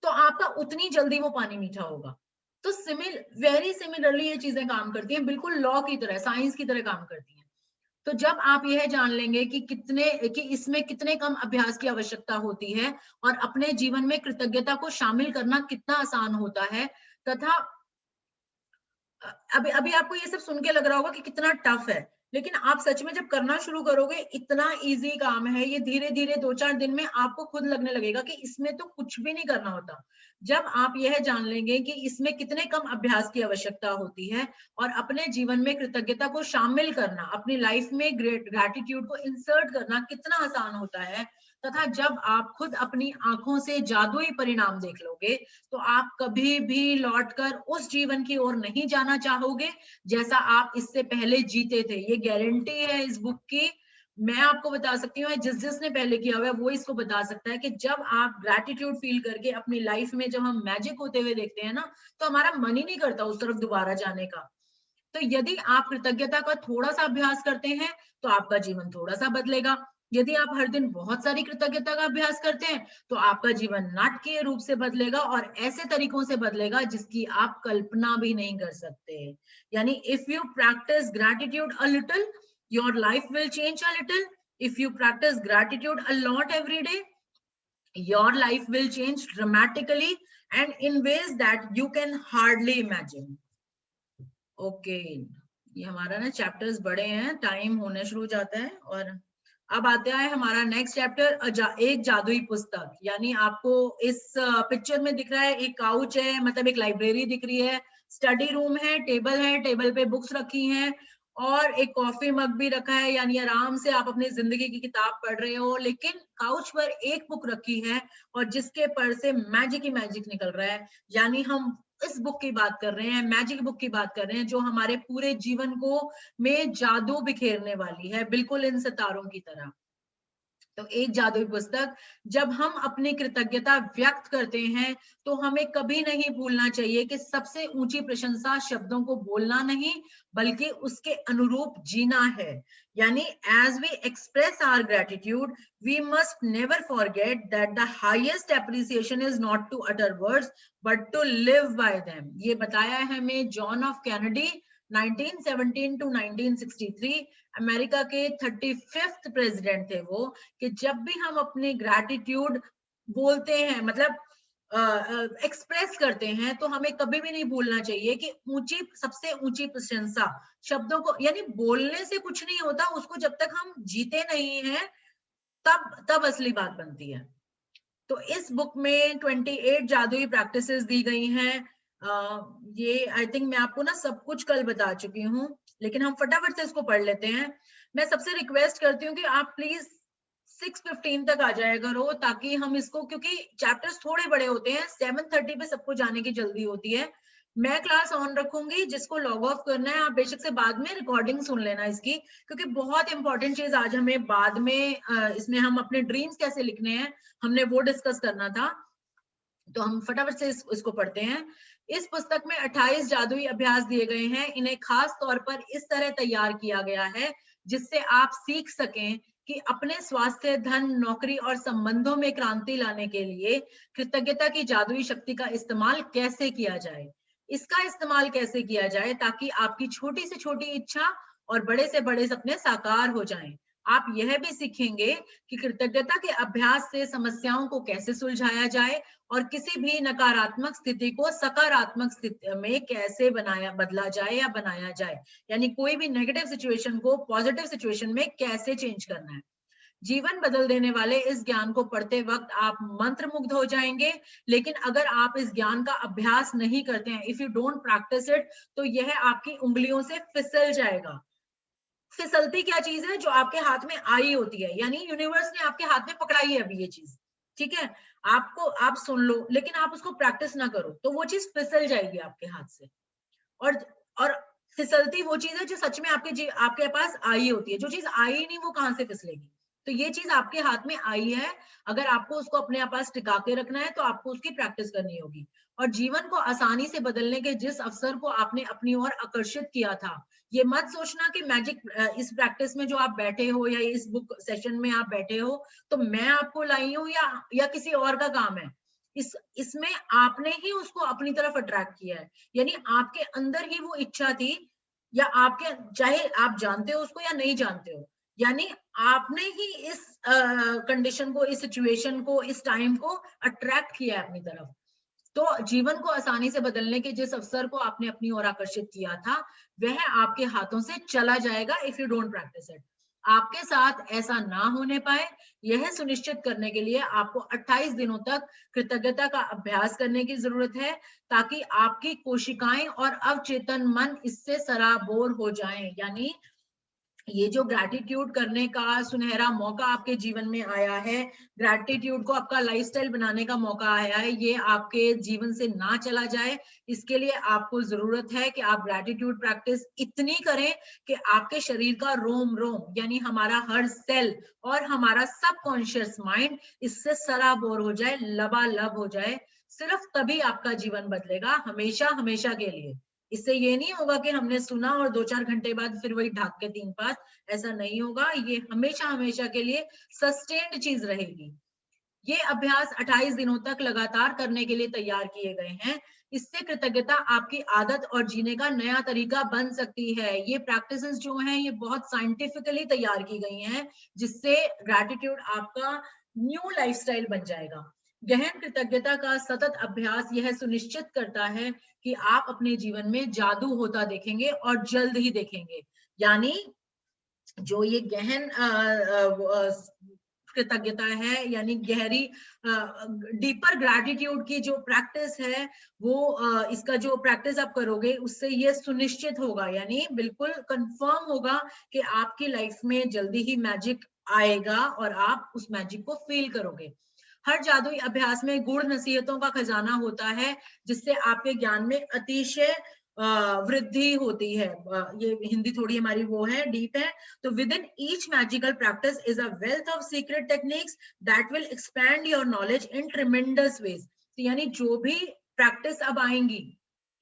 तो आपका उतनी जल्दी वो पानी मीठा होगा। तो वेरी सिमिलरली ये चीजें काम करती हैं, बिल्कुल लॉ की तरह, साइंस की तरह काम करती हैं। तो जब आप यह जान लेंगे कि इसमें कितने कम अभ्यास की आवश्यकता होती है और अपने जीवन में कृतज्ञता को शामिल करना कितना आसान होता है, तथा अभी अभी आपको ये सब सुन के लग रहा होगा कि कितना टफ है, लेकिन आप सच में जब करना शुरू करोगे, इतना इजी काम है ये। धीरे धीरे 2-4 दिन में आपको खुद लगने लगेगा कि इसमें तो कुछ भी नहीं करना होता। जब आप यह जान लेंगे कि इसमें कितने कम अभ्यास की आवश्यकता होती है और अपने जीवन में कृतज्ञता को शामिल करना, अपनी लाइफ में ग्रैटिट्यूड को इंसर्ट करना कितना आसान होता है, तथा जब आप खुद अपनी आंखों से जादुई परिणाम देख लोगे, तो आप कभी भी लौटकर उस जीवन की ओर नहीं जाना चाहोगे जैसा आप इससे पहले जीते थे। ये गारंटी है इस बुक की। मैं आपको बता सकती हूँ, जिसने पहले किया हुआ है वो इसको बता सकता है कि जब आप ग्रैटिट्यूड फील करके अपनी लाइफ में जब हम मैजिक होते हुए देखते हैं ना, तो हमारा मन ही नहीं करता उस तरफ दोबारा जाने का। तो यदि आप कृतज्ञता का थोड़ा सा अभ्यास करते हैं तो आपका जीवन थोड़ा सा बदलेगा। यदि आप हर दिन बहुत सारी कृतज्ञता का अभ्यास करते हैं तो आपका जीवन नाटकीय रूप से बदलेगा और ऐसे तरीकों से बदलेगा जिसकी आप कल्पना भी नहीं कर सकते। यानी if you practice gratitude a little, your life will change a little. If you practice gratitude a lot every day, your life will change dramatically and in ways that you can hardly imagine. Okay, ये हमारा ना चैप्टर्स बड़े हैं, टाइम होने शुरू हो जाता है और अब आता है हमारा नेक्स्ट चैप्टर, एक जादुई पुस्तक। यानी आपको इस पिक्चर में दिख रहा है एक काउच है, मतलब एक लाइब्रेरी दिख रही है, स्टडी रूम है, टेबल पे बुक्स रखी हैं और एक कॉफी मग भी रखा है, यानी आराम से आप अपनी जिंदगी की किताब पढ़ रहे हो, लेकिन काउच पर एक बुक रखी है और जिसके पर से मैजिक ही मैजिक निकल रहा है। यानी हम इस बुक की बात कर रहे हैं, मैजिक बुक की बात कर रहे हैं, जो हमारे पूरे जीवन को में जादू बिखेरने वाली है, बिल्कुल इन सितारों की तरह। तो एक जादुई पुस्तक, जब हम अपनी कृतज्ञता व्यक्त करते हैं तो हमें कभी नहीं भूलना चाहिए कि सबसे ऊंची प्रशंसा शब्दों को बोलना नहीं बल्कि उसके अनुरूप जीना है। यानी as we express our gratitude we must never forget that the highest appreciation is not to utter words but to live by them. ये बताया है हमें John of Kennedy, 1917 to 1963, America के 35th प्रेसिडेंट थे वो, कि जब भी हम अपने ग्रैटिट्यूड बोलते हैं, मतलब एक्सप्रेस करते हैं, तो हमें कभी भी नहीं भूलना चाहिए कि सबसे ऊंची प्रशंसा शब्दों को, यानी बोलने से कुछ नहीं होता, उसको जब तक हम जीते नहीं हैं तब असली बात बनती है। तो इस बुक में 28 जादुई प्रैक्टिसेस दी गई हैं। ये आई थिंक मैं आपको ना सब कुछ कल बता चुकी हूँ, लेकिन हम फटाफट से इसको पढ़ लेते हैं। मैं सबसे रिक्वेस्ट करती हूँ कि आप प्लीज 6:15 तक आ जाया करो, ताकि हम इसको, क्योंकि चैप्टर्स थोड़े बड़े होते हैं, 7:30 पे सबको जाने की जल्दी होती है। मैं क्लास ऑन रखूंगी, जिसको लॉग ऑफ करना है आप बेशक से बाद में रिकॉर्डिंग सुन लेना इसकी, क्योंकि बहुत इंपॉर्टेंट चीज आज हमें बाद में इसमें हम अपने ड्रीम्स कैसे लिखने हैं हमने वो डिस्कस करना था। तो हम फटाफट से इसको पढ़ते हैं। इस पुस्तक में 28 जादुई अभ्यास दिए गए हैं। इन्हें खास तौर पर इस तरह तैयार किया गया है जिससे आप सीख सकें कि अपने स्वास्थ्य, धन, नौकरी और संबंधों में क्रांति लाने के लिए कृतज्ञता की जादुई शक्ति का इस्तेमाल कैसे किया जाए। इसका इस्तेमाल कैसे किया जाए ताकि आपकी छोटी से छोटी इच्छा और बड़े से बड़े सपने साकार हो जाएं। आप यह भी सीखेंगे कि कृतज्ञता के अभ्यास से समस्याओं को कैसे सुलझाया जाए और किसी भी नकारात्मक स्थिति को सकारात्मक स्थिति में कैसे बदला जाए या बनाया जाए। यानी कोई भी नेगेटिव सिचुएशन को पॉजिटिव सिचुएशन में कैसे चेंज करना है। जीवन बदल देने वाले इस ज्ञान को पढ़ते वक्त आप मंत्र मुग्ध हो जाएंगे, लेकिन अगर आप इस ज्ञान का अभ्यास नहीं करते हैं, if you don't practice it, तो यह आपकी उंगलियों से फिसल जाएगा। फिसलती क्या चीज है? जो आपके हाथ में आई होती है, यानी यूनिवर्स ने आपके हाथ में पकड़ाई है अभी ये चीज, ठीक है? आपको, आप सुन लो लेकिन आप उसको प्रैक्टिस ना करो तो वो चीज फिसल जाएगी आपके हाथ से। और और फिसलती वो चीज है जो सच में आपके पास आई होती है। जो चीज आई नहीं वो कहां से फिसलेगी? तो ये चीज आपके हाथ में आई है, अगर आपको उसको अपने पास टिका के रखना है तो आपको उसकी प्रैक्टिस करनी होगी। और जीवन को आसानी से बदलने के जिस अवसर को आपने अपनी ओर आकर्षित किया था, ये मत सोचना कि मैजिक, इस प्रैक्टिस में जो आप बैठे हो या इस बुक सेशन में आप बैठे हो तो मैं आपको लाई हूं या किसी और का काम है। इसमें आपने ही उसको अपनी तरफ अट्रैक्ट किया है। यानी आपके अंदर ही वो इच्छा थी, या आपके, चाहे आप जानते हो उसको या नहीं जानते हो, यानी आपने ही इस कंडीशन को, इस सिचुएशन को, इस टाइम को अट्रैक्ट किया है अपनी तरफ। तो जीवन को आसानी से बदलने के जिस अवसर को आपने अपनी ओर आकर्षित किया था, वह आपके हाथों से चला जाएगा if you don't practice it. आपके साथ ऐसा ना होने पाए, यह सुनिश्चित करने के लिए आपको 28 दिनों तक कृतज्ञता का अभ्यास करने की जरूरत है, ताकि आपकी कोशिकाएं और अवचेतन मन इससे सराबोर हो जाएं। यानी ये जो ग्रैटिट्यूड करने का सुनहरा मौका आपके जीवन में आया है, ग्रैटिट्यूड को आपका लाइफस्टाइल बनाने का मौका आया है, ये आपके जीवन से ना चला जाए, इसके लिए आपको जरूरत है कि आप ग्रैटिट्यूड प्रैक्टिस इतनी करें कि आपके शरीर का रोम रोम, यानी हमारा हर सेल और हमारा सबकॉन्शियस माइंड इससे सराबोर हो जाए, लबालब हो जाए। सिर्फ तभी आपका जीवन बदलेगा, हमेशा हमेशा के लिए। इससे ये नहीं होगा कि हमने सुना और 2-4 घंटे बाद फिर वही ढाक के 3 पास, ऐसा नहीं होगा। ये हमेशा हमेशा के लिए सस्टेन्ड चीज रहेगी। ये अभ्यास 28 दिनों तक लगातार करने के लिए तैयार किए गए हैं। इससे कृतज्ञता आपकी आदत और जीने का नया तरीका बन सकती है। ये प्रैक्टिसेस जो हैं ये बहुत साइंटिफिकली तैयार की गई हैं, जिससे ग्रैटिट्यूड आपका न्यू लाइफस्टाइल बन जाएगा। गहन कृतज्ञता का सतत अभ्यास यह सुनिश्चित करता है कि आप अपने जीवन में जादू होता देखेंगे और जल्द ही देखेंगे। यानी जो ये गहन कृतज्ञता है, यानी गहरी डीपर ग्रैटिट्यूड की जो प्रैक्टिस है, वो इसका जो प्रैक्टिस आप करोगे उससे ये सुनिश्चित होगा, यानी बिल्कुल कंफर्म होगा कि आपकी लाइफ में जल्दी ही मैजिक आएगा और आप उस मैजिक को फील करोगे। हर जादुई अभ्यास में गुड़ नसीहतों का खजाना होता है, जिससे आपके ज्ञान में अतिशय वृद्धि होती है। ये हिंदी थोड़ी हमारी वो है, डीप है। तो within each magical practice is a wealth of secret techniques that will expand your knowledge in tremendous ways. तो यानी जो भी प्रैक्टिस अब आएंगी,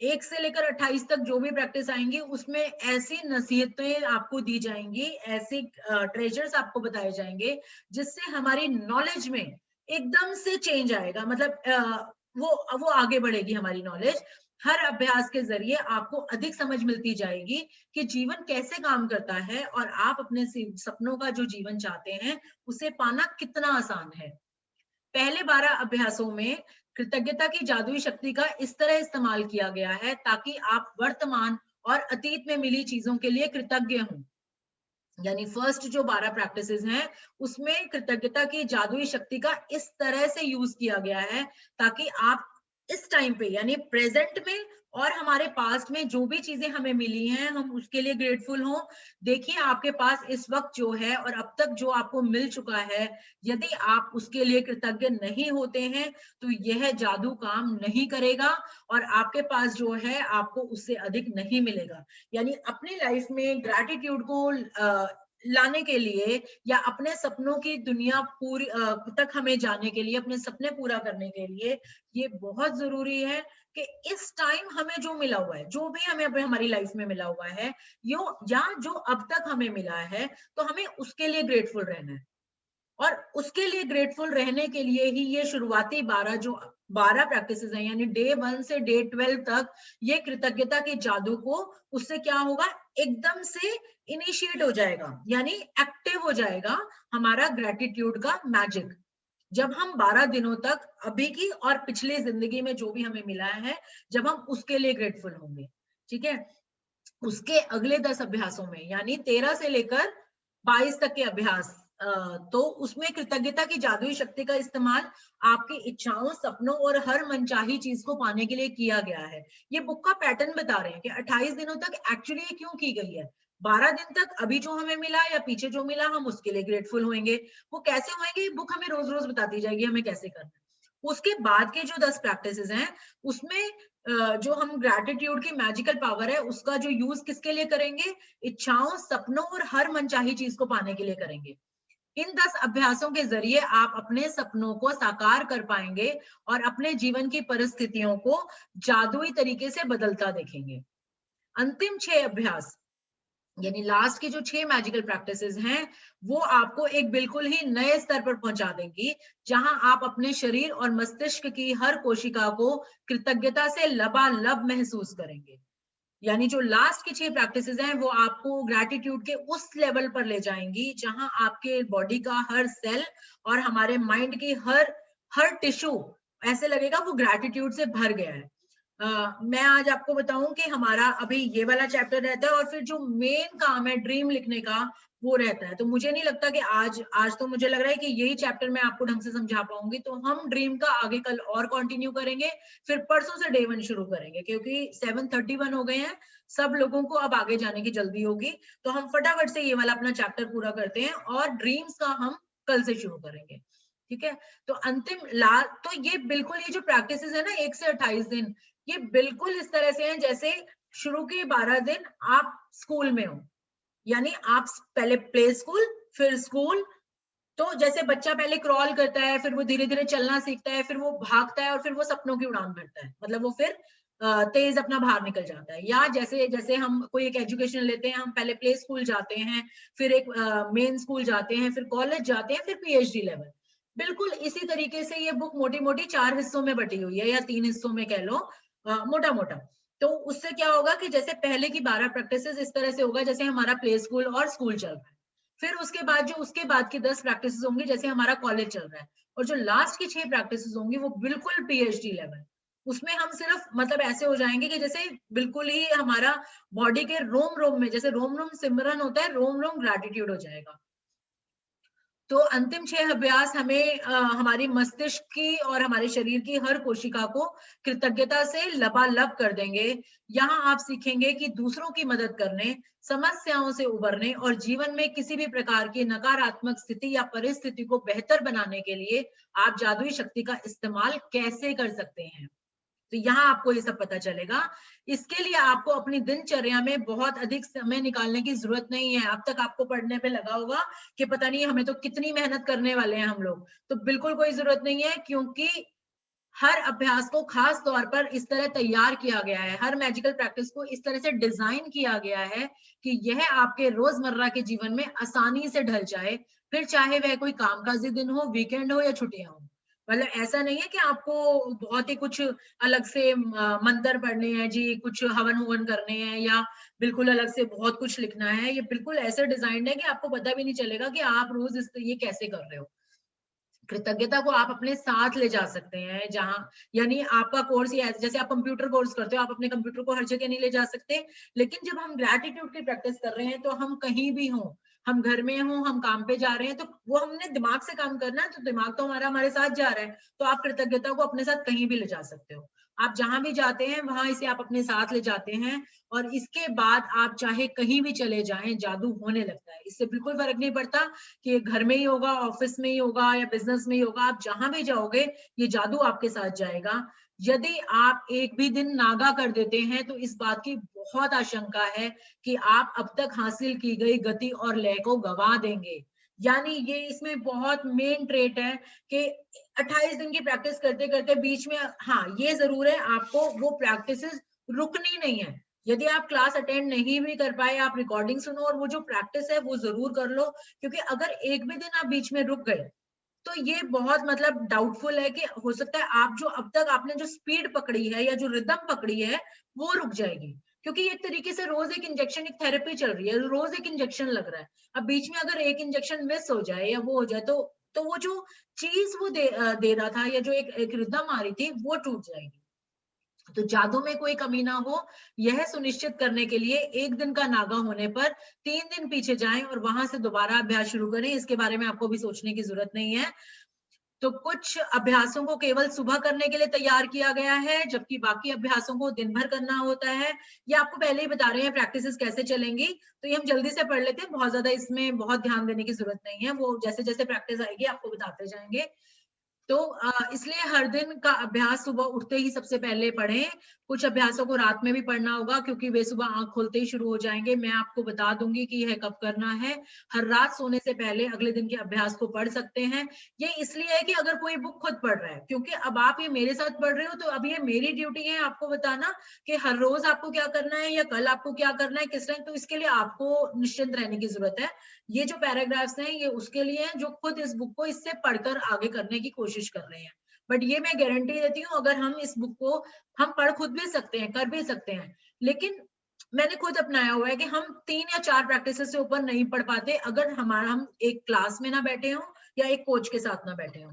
1 से लेकर 28 तक जो भी प्रैक्टिस आएंगी, उसमें ऐसी नसीहतें आपको दी जाएंगी, ऐसे ट्रेजर्स आपको बताए जाएंगे, जिससे हमारी नॉलेज में एकदम से चेंज आएगा। मतलब वो आगे बढ़ेगी हमारी नॉलेज। हर अभ्यास के जरिए आपको अधिक समझ मिलती जाएगी कि जीवन कैसे काम करता है और आप अपने सपनों का जो जीवन चाहते हैं उसे पाना कितना आसान है। पहले 12 अभ्यासों में कृतज्ञता की जादुई शक्ति का इस तरह इस्तेमाल किया गया है ताकि आप वर्तमान और अतीत में मिली चीजों के लिए कृतज्ञ हों। यानी फर्स्ट जो 12 प्रैक्टिसेस हैं, उसमें कृतज्ञता की जादुई शक्ति का इस तरह से यूज किया गया है ताकि आप इस टाइम पे, यानी प्रेजेंट में और हमारे पास्ट में जो भी चीजें हमें मिली हैं, हम उसके लिए ग्रेटफुल हों। देखिए आपके पास इस वक्त जो है और अब तक जो आपको मिल चुका है, यदि आप उसके लिए कृतज्ञ नहीं होते हैं तो यह जादू काम नहीं करेगा और आपके पास जो है आपको उससे अधिक नहीं मिलेगा। यानी अपनी लाइफ में ग्रैटिट्यूड को लाने के लिए या अपने सपनों की दुनिया पूरी तक हमें जाने के लिए, अपने सपने पूरा करने के लिए ये बहुत जरूरी है कि इस टाइम हमें जो मिला हुआ है, जो भी हमें अभी हमारी लाइफ में मिला हुआ है, यो या जो अब तक हमें मिला है, तो हमें उसके लिए ग्रेटफुल रहना है। और उसके लिए ग्रेटफुल रहने के लिए ही ये शुरुआती 12 प्रैक्टिसेस हैं, यानी डे 1 से डे 12 तक ये कृतज्ञता के जादू को, उससे क्या होगा, एकदम से इनिशिएट हो जाएगा, यानी एक्टिव हो जाएगा हमारा ग्रेटिट्यूड का मैजिक। जब हम 12 दिनों तक अभी की और पिछली जिंदगी में जो भी हमें मिला है, जब हम उसके लिए ग्रेटफुल होंगे, ठीक है। उसके अगले 10 अभ्यासों में, यानी 13 से लेकर 22 तक के अभ्यास, तो उसमें कृतज्ञता की जादुई शक्ति का इस्तेमाल आपकी इच्छाओं, सपनों और हर मनचाही चीज को पाने के लिए किया गया है। ये बुक का पैटर्न बता रहे हैं कि 28 दिनों तक एक्चुअली ये क्यों की गई है। 12 दिन तक अभी जो हमें मिला या पीछे जो मिला, हम उसके लिए ग्रेटफुल होंगे। वो कैसे होंगे, ये बुक हमें रोज रोज बताती जाएगी हमें कैसे करना है। उसके बाद के जो 10 प्रैक्टिसेस हैं, उसमें जो हम ग्रैटिट्यूड की मैजिकल पावर है उसका जो यूज किसके लिए करेंगे, इच्छाओं, सपनों और हर मनचाही चीज को पाने के लिए करेंगे। इन 10 अभ्यासों के जरिए आप अपने सपनों को साकार कर पाएंगे और अपने जीवन की परिस्थितियों को जादुई तरीके से बदलता देखेंगे। अंतिम 6 अभ्यास, यानी लास्ट की जो 6 मैजिकल प्रैक्टिसेस हैं, वो आपको एक बिल्कुल ही नए स्तर पर पहुंचा देंगी, जहां आप अपने शरीर और मस्तिष्क की हर कोशिका को कृतज्ञता से लबालब महसूस करेंगे। यानी जो लास्ट की 6 प्रैक्टिसेस हैं, वो आपको ग्रैटिट्यूड के उस लेवल पर ले जाएंगी जहां आपके बॉडी का हर सेल और हमारे माइंड की हर टिश्यू ऐसे लगेगा वो ग्रैटिट्यूड से भर गया है। मैं आज आपको बताऊं कि हमारा अभी ये वाला चैप्टर रहता है और फिर जो मेन काम है ड्रीम लिखने का, वो रहता है। तो मुझे नहीं लगता कि आज तो मुझे लग रहा है कि यही चैप्टर मैं आपको ढंग से समझा पाऊंगी, तो हम ड्रीम का आगे कल और कंटिन्यू करेंगे। फिर परसों से डे 1 शुरू करेंगे, क्योंकि 7:31 हो गए हैं, सब लोगों को अब आगे जाने की जल्दी होगी। तो हम फटाफट से ये वाला अपना चैप्टर पूरा करते हैं और ड्रीम्स का हम कल से शुरू करेंगे, ठीक है। तो तो ये बिल्कुल, ये जो प्रैक्टिस है ना 1 से 28 दिन, ये बिल्कुल इस तरह से हैं जैसे शुरू के 12 दिन आप स्कूल में हो। यानी आप पहले प्ले स्कूल, फिर स्कूल। तो जैसे बच्चा पहले क्रॉल करता है, फिर वो धीरे धीरे चलना सीखता है, फिर वो भागता है और फिर वो सपनों की उड़ान भरता है, मतलब वो फिर तेज अपना बाहर निकल जाता है। या जैसे जैसे हम कोई एक एजुकेशन लेते हैं, हम पहले प्ले स्कूल जाते हैं, फिर एक मेन स्कूल जाते हैं, फिर कॉलेज जाते हैं, फिर पीएचडी लेवल। बिल्कुल इसी तरीके से ये बुक मोटी मोटी 4 हिस्सों में बटी हुई है, या 3 हिस्सों में कह लो, मोटा मोटा। तो उससे क्या होगा कि जैसे पहले की 12 प्रैक्टिसेस इस तरह से होगा जैसे हमारा प्ले स्कूल और स्कूल चल रहा है। फिर उसके बाद की 10 प्रैक्टिसेस होंगी जैसे हमारा कॉलेज चल रहा है। और जो लास्ट की 6 प्रैक्टिसेस होंगी वो बिल्कुल पीएचडी लेवल। उसमें हम सिर्फ मतलब ऐसे हो जाएंगे कि जैसे बिल्कुल ही हमारा बॉडी के रोम रोम में, जैसे रोम रोम सिमरन होता है, रोम रोम ग्रैटिट्यूड हो जाएगा। तो अंतिम 6 अभ्यास हमें हमारी मस्तिष्क की और हमारे शरीर की हर कोशिका को कृतज्ञता से लबालब कर देंगे। यहाँ आप सीखेंगे कि दूसरों की मदद करने, समस्याओं से उबरने और जीवन में किसी भी प्रकार की नकारात्मक स्थिति या परिस्थिति को बेहतर बनाने के लिए आप जादुई शक्ति का इस्तेमाल कैसे कर सकते हैं। तो यहाँ आपको ये सब पता चलेगा। इसके लिए आपको अपनी दिनचर्या में बहुत अधिक समय निकालने की जरूरत नहीं है। अब तक आपको पढ़ने पे लगा होगा कि पता नहीं हमें तो कितनी मेहनत करने वाले हैं हम लोग, तो बिल्कुल कोई जरूरत नहीं है, क्योंकि हर अभ्यास को खास तौर पर इस तरह तैयार किया गया है, हर मैजिकल प्रैक्टिस को इस तरह से डिजाइन किया गया है कि यह आपके रोजमर्रा के जीवन में आसानी से ढल जाए, फिर चाहे वह कोई कामकाजी दिन हो, वीकेंड हो या छुट्टियां हो। मतलब ऐसा नहीं है कि आपको बहुत ही कुछ अलग से मंत्र पढ़ने हैं जी, कुछ हवन हवन करने हैं या बिल्कुल अलग से बहुत कुछ लिखना है। ये बिल्कुल ऐसे डिजाइन्ड है कि आपको पता भी नहीं चलेगा कि आप रोज ये कैसे कर रहे हो। कृतज्ञता को आप अपने साथ ले जा सकते हैं, जहां यानी आपका कोर्स ये जैसे आप कंप्यूटर कोर्स करते हो, आप अपने कंप्यूटर को हर जगह नहीं ले जा सकते, लेकिन जब हम ग्रैटिट्यूड की प्रैक्टिस कर रहे हैं तो हम कहीं भी हों, हम घर में हों, हम काम पे जा रहे हैं, तो वो हमने दिमाग से काम करना है, तो दिमाग तो हमारा हमारे साथ जा रहा है, तो आप कृतज्ञता को अपने साथ कहीं भी ले जा सकते हो। आप जहां भी जाते हैं वहां इसे आप अपने साथ ले जाते हैं, और इसके बाद आप चाहे कहीं भी चले जाएं, जादू होने लगता है। इससे बिल्कुल फर्क नहीं पड़ता कि घर में ही होगा, ऑफिस में ही होगा या बिजनेस में ही होगा, आप जहां भी जाओगे ये जादू आपके साथ जाएगा। यदि आप एक भी दिन नागा कर देते हैं तो इस बात की बहुत आशंका है कि आप अब तक हासिल की गई गति और लय को गवा देंगे। यानी ये इसमें बहुत मेन ट्रेट है कि 28 दिन की प्रैक्टिस करते करते बीच में, हाँ ये जरूर है, आपको वो प्रैक्टिसेस रुकनी नहीं है। यदि आप क्लास अटेंड नहीं भी कर पाए, आप रिकॉर्डिंग सुनो और वो जो प्रैक्टिस है वो जरूर कर लो, क्योंकि अगर एक भी दिन आप बीच में रुक गए तो ये बहुत मतलब डाउटफुल है कि हो सकता है आप जो अब तक आपने जो स्पीड पकड़ी है या जो रिदम पकड़ी है वो रुक जाएगी, क्योंकि एक तरीके से रोज एक इंजेक्शन, एक थेरेपी चल रही है, रोज एक इंजेक्शन लग रहा है। अब बीच में अगर एक इंजेक्शन मिस हो जाए या वो हो जाए तो वो जो चीज वो दे रहा था या जो एक रिदम आ रही थी वो टूट जाएगी। तो जादू में कोई कमी ना हो, यह सुनिश्चित करने के लिए एक दिन का नागा होने पर 3 दिन पीछे जाएं और वहां से दोबारा अभ्यास शुरू करें। इसके बारे में आपको भी सोचने की जरूरत नहीं है। तो कुछ अभ्यासों को केवल सुबह करने के लिए तैयार किया गया है, जबकि बाकी अभ्यासों को दिन भर करना होता है। ये आपको पहले ही बता रहे हैं प्रैक्टिसेस कैसे चलेंगी, तो ये हम जल्दी से पढ़ लेते हैं, बहुत ज्यादा इसमें बहुत ध्यान देने की जरूरत नहीं है, वो जैसे जैसे प्रैक्टिस आएगी आपको बताते जाएंगे। तो इसलिए हर दिन का अभ्यास सुबह उठते ही सबसे पहले पढ़ें। कुछ अभ्यासों को रात में भी पढ़ना होगा, क्योंकि वे सुबह आंख खोलते ही शुरू हो जाएंगे। मैं आपको बता दूंगी कि यह कब करना है। हर रात सोने से पहले अगले दिन के अभ्यास को पढ़ सकते हैं। ये इसलिए है कि अगर कोई बुक खुद पढ़ रहा है, क्योंकि अब आप ये मेरे साथ पढ़ रहे हो, तो अब ये मेरी ड्यूटी है आपको बताना कि हर रोज आपको क्या करना है या कल आपको क्या करना है, किस टाइम। तो इसके लिए आपको निश्चिंत रहने की जरूरत है। ये जो पैराग्राफ्स हैं ये उसके लिए हैं जो खुद इस बुक को इससे पढ़कर आगे करने की कोशिश कर रहे हैं। बट ये मैं गारंटी देती हूँ, अगर हम इस बुक को हम पढ़ खुद भी सकते हैं, कर भी सकते हैं, लेकिन मैंने खुद अपनाया हुआ है कि हम 3 या 4 प्रैक्टिस से ऊपर नहीं पढ़ पाते अगर हम एक क्लास में ना बैठे हों या एक कोच के साथ ना बैठे हों।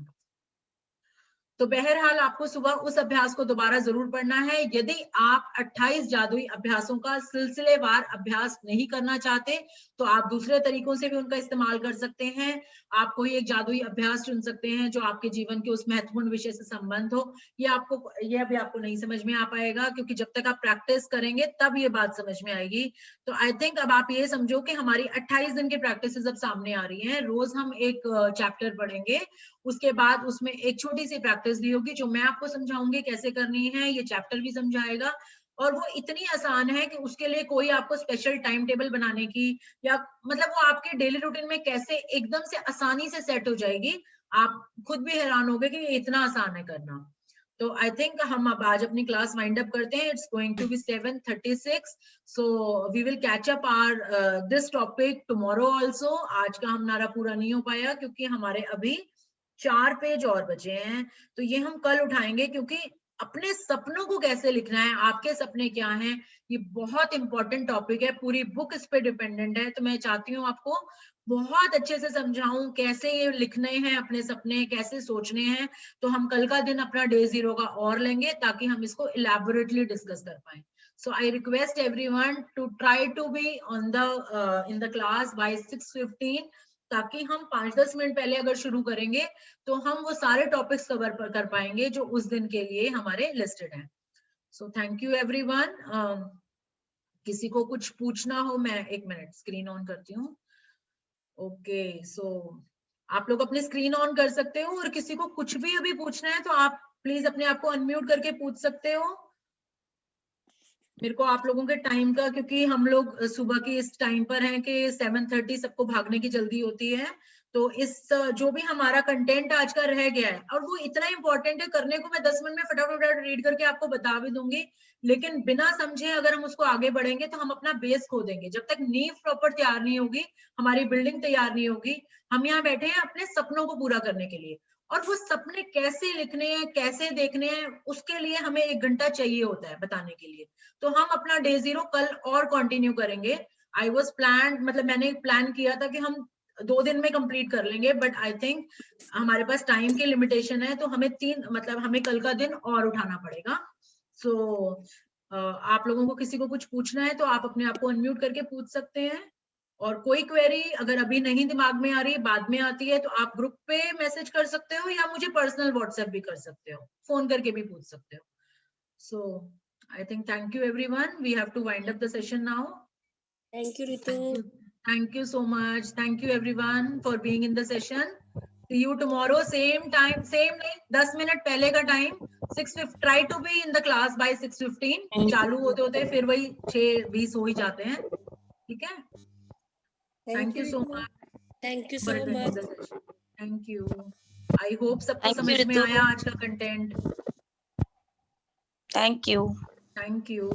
तो बहरहाल आपको सुबह उस अभ्यास को दोबारा जरूर पढ़ना है। यदि आप 28 जादुई अभ्यासों का सिलसिलेवार अभ्यास नहीं करना चाहते तो आप दूसरे तरीकों से भी उनका इस्तेमाल कर सकते हैं। आप कोई एक जादुई अभ्यास चुन सकते हैं जो आपके जीवन के उस महत्वपूर्ण विषय से संबंध हो। ये अभी आपको नहीं समझ में आ पाएगा, क्योंकि जब तक आप प्रैक्टिस करेंगे तब ये बात समझ में आएगी। तो आई थिंक अब आप ये समझो कि हमारी 28 दिन की प्रैक्टिस अब सामने आ रही है। रोज हम एक चैप्टर पढ़ेंगे, उसके बाद उसमें एक छोटी सी प्रैक्टिस दी होगी जो मैं आपको समझाऊंगी कैसे करनी है, ये चैप्टर भी समझाएगा। और वो इतनी आसान है कि उसके लिए कोई आपको स्पेशल टाइम टेबल बनाने की या मतलब वो आपके डेली रूटीन में कैसे एकदम से आसानी से सेट हो जाएगी, आप खुद भी हैरान होगे कि ये इतना आसान है करना। तो आई थिंक हम अब आज अपनी क्लास वाइंड अप करते हैं। It's going to be 7:36, so we will catch up our this topic tomorrow also. आज का हमारा पूरा नहीं हो पाया क्योंकि हमारे अभी 4 पेज और बचे हैं, तो ये हम कल उठाएंगे, क्योंकि अपने सपनों को कैसे लिखना है, आपके सपने क्या हैं, ये बहुत इंपॉर्टेंट टॉपिक है, पूरी बुक इस पे डिपेंडेंट है। तो मैं चाहती हूँ आपको बहुत अच्छे से समझाऊं कैसे ये लिखने हैं अपने सपने, कैसे सोचने हैं। तो हम कल का दिन अपना डे 0 का और लेंगे ताकि हम इसको इलेबोरेटली डिस्कस कर पाए। So I request everyone to try to be on the in the class by 6:15, ताकि हम 5-10 मिनट पहले अगर शुरू करेंगे तो हम वो सारे टॉपिक्स कवर कर पाएंगे जो उस दिन के लिए हमारे लिस्टेड हैं। So thank you everyone. किसी को कुछ पूछना हो, मैं 1 मिनट स्क्रीन ऑन करती हूँ। ओके, सो आप लोग अपनी स्क्रीन ऑन कर सकते हो और किसी को कुछ भी अभी पूछना है तो आप प्लीज अपने आप को अनम्यूट करके पूछ सकते हो। मेरे को आप लोगों के टाइम का, क्योंकि हम लोग सुबह की इस टाइम पर हैं कि 7:30 सबको भागने की जल्दी होती है, तो इस जो भी हमारा कंटेंट आज का रह गया है और वो इतना इंपॉर्टेंट है करने को, मैं 10 मिनट में फटाफट रीड करके आपको बता भी दूंगी, लेकिन बिना समझे अगर हम उसको आगे बढ़ेंगे तो हम अपना बेस खो देंगे। जब तक नींव प्रॉपर तैयार नहीं होगी, हमारी बिल्डिंग तैयार नहीं होगी। हम यहाँ बैठे हैं अपने सपनों को पूरा करने के लिए, और वो सपने कैसे लिखने हैं, कैसे देखने हैं, उसके लिए हमें 1 घंटा चाहिए होता है बताने के लिए। तो हम अपना डे 0 कल और कंटिन्यू करेंगे। आई वाज प्लान, मतलब मैंने प्लान किया था कि हम 2 दिन में कंप्लीट कर लेंगे, बट आई थिंक हमारे पास टाइम की लिमिटेशन है, तो हमें 3 मतलब हमें कल का दिन और उठाना पड़ेगा। सो आप लोगों को किसी को कुछ पूछना है तो आप अपने आप को अनम्यूट करके पूछ सकते हैं, और कोई क्वेरी अगर अभी नहीं दिमाग में आ रही, बाद में आती है, तो आप ग्रुप पे मैसेज कर सकते हो या मुझे पर्सनल व्हाट्सएप भी कर सकते हो, फोन करके भी पूछ सकते हो। सो I think thank you everyone. We have to wind up the session now. Thank you, Ritu. Thank you so much. Thank you everyone for being in the session. See you tomorrow, same time, same नहीं, 10 मिनट पहले का time, 6:50. Try to be in the class by 6:15. चालू होते होते फिर वही 6:20 हो ही जाते हैं, ठीक है? Thank you so much. Thank you for so attending much. the session. Thank you. I hope सबको Thank you, समझ में Ritu. आया आज का content. Thank you. Thank you.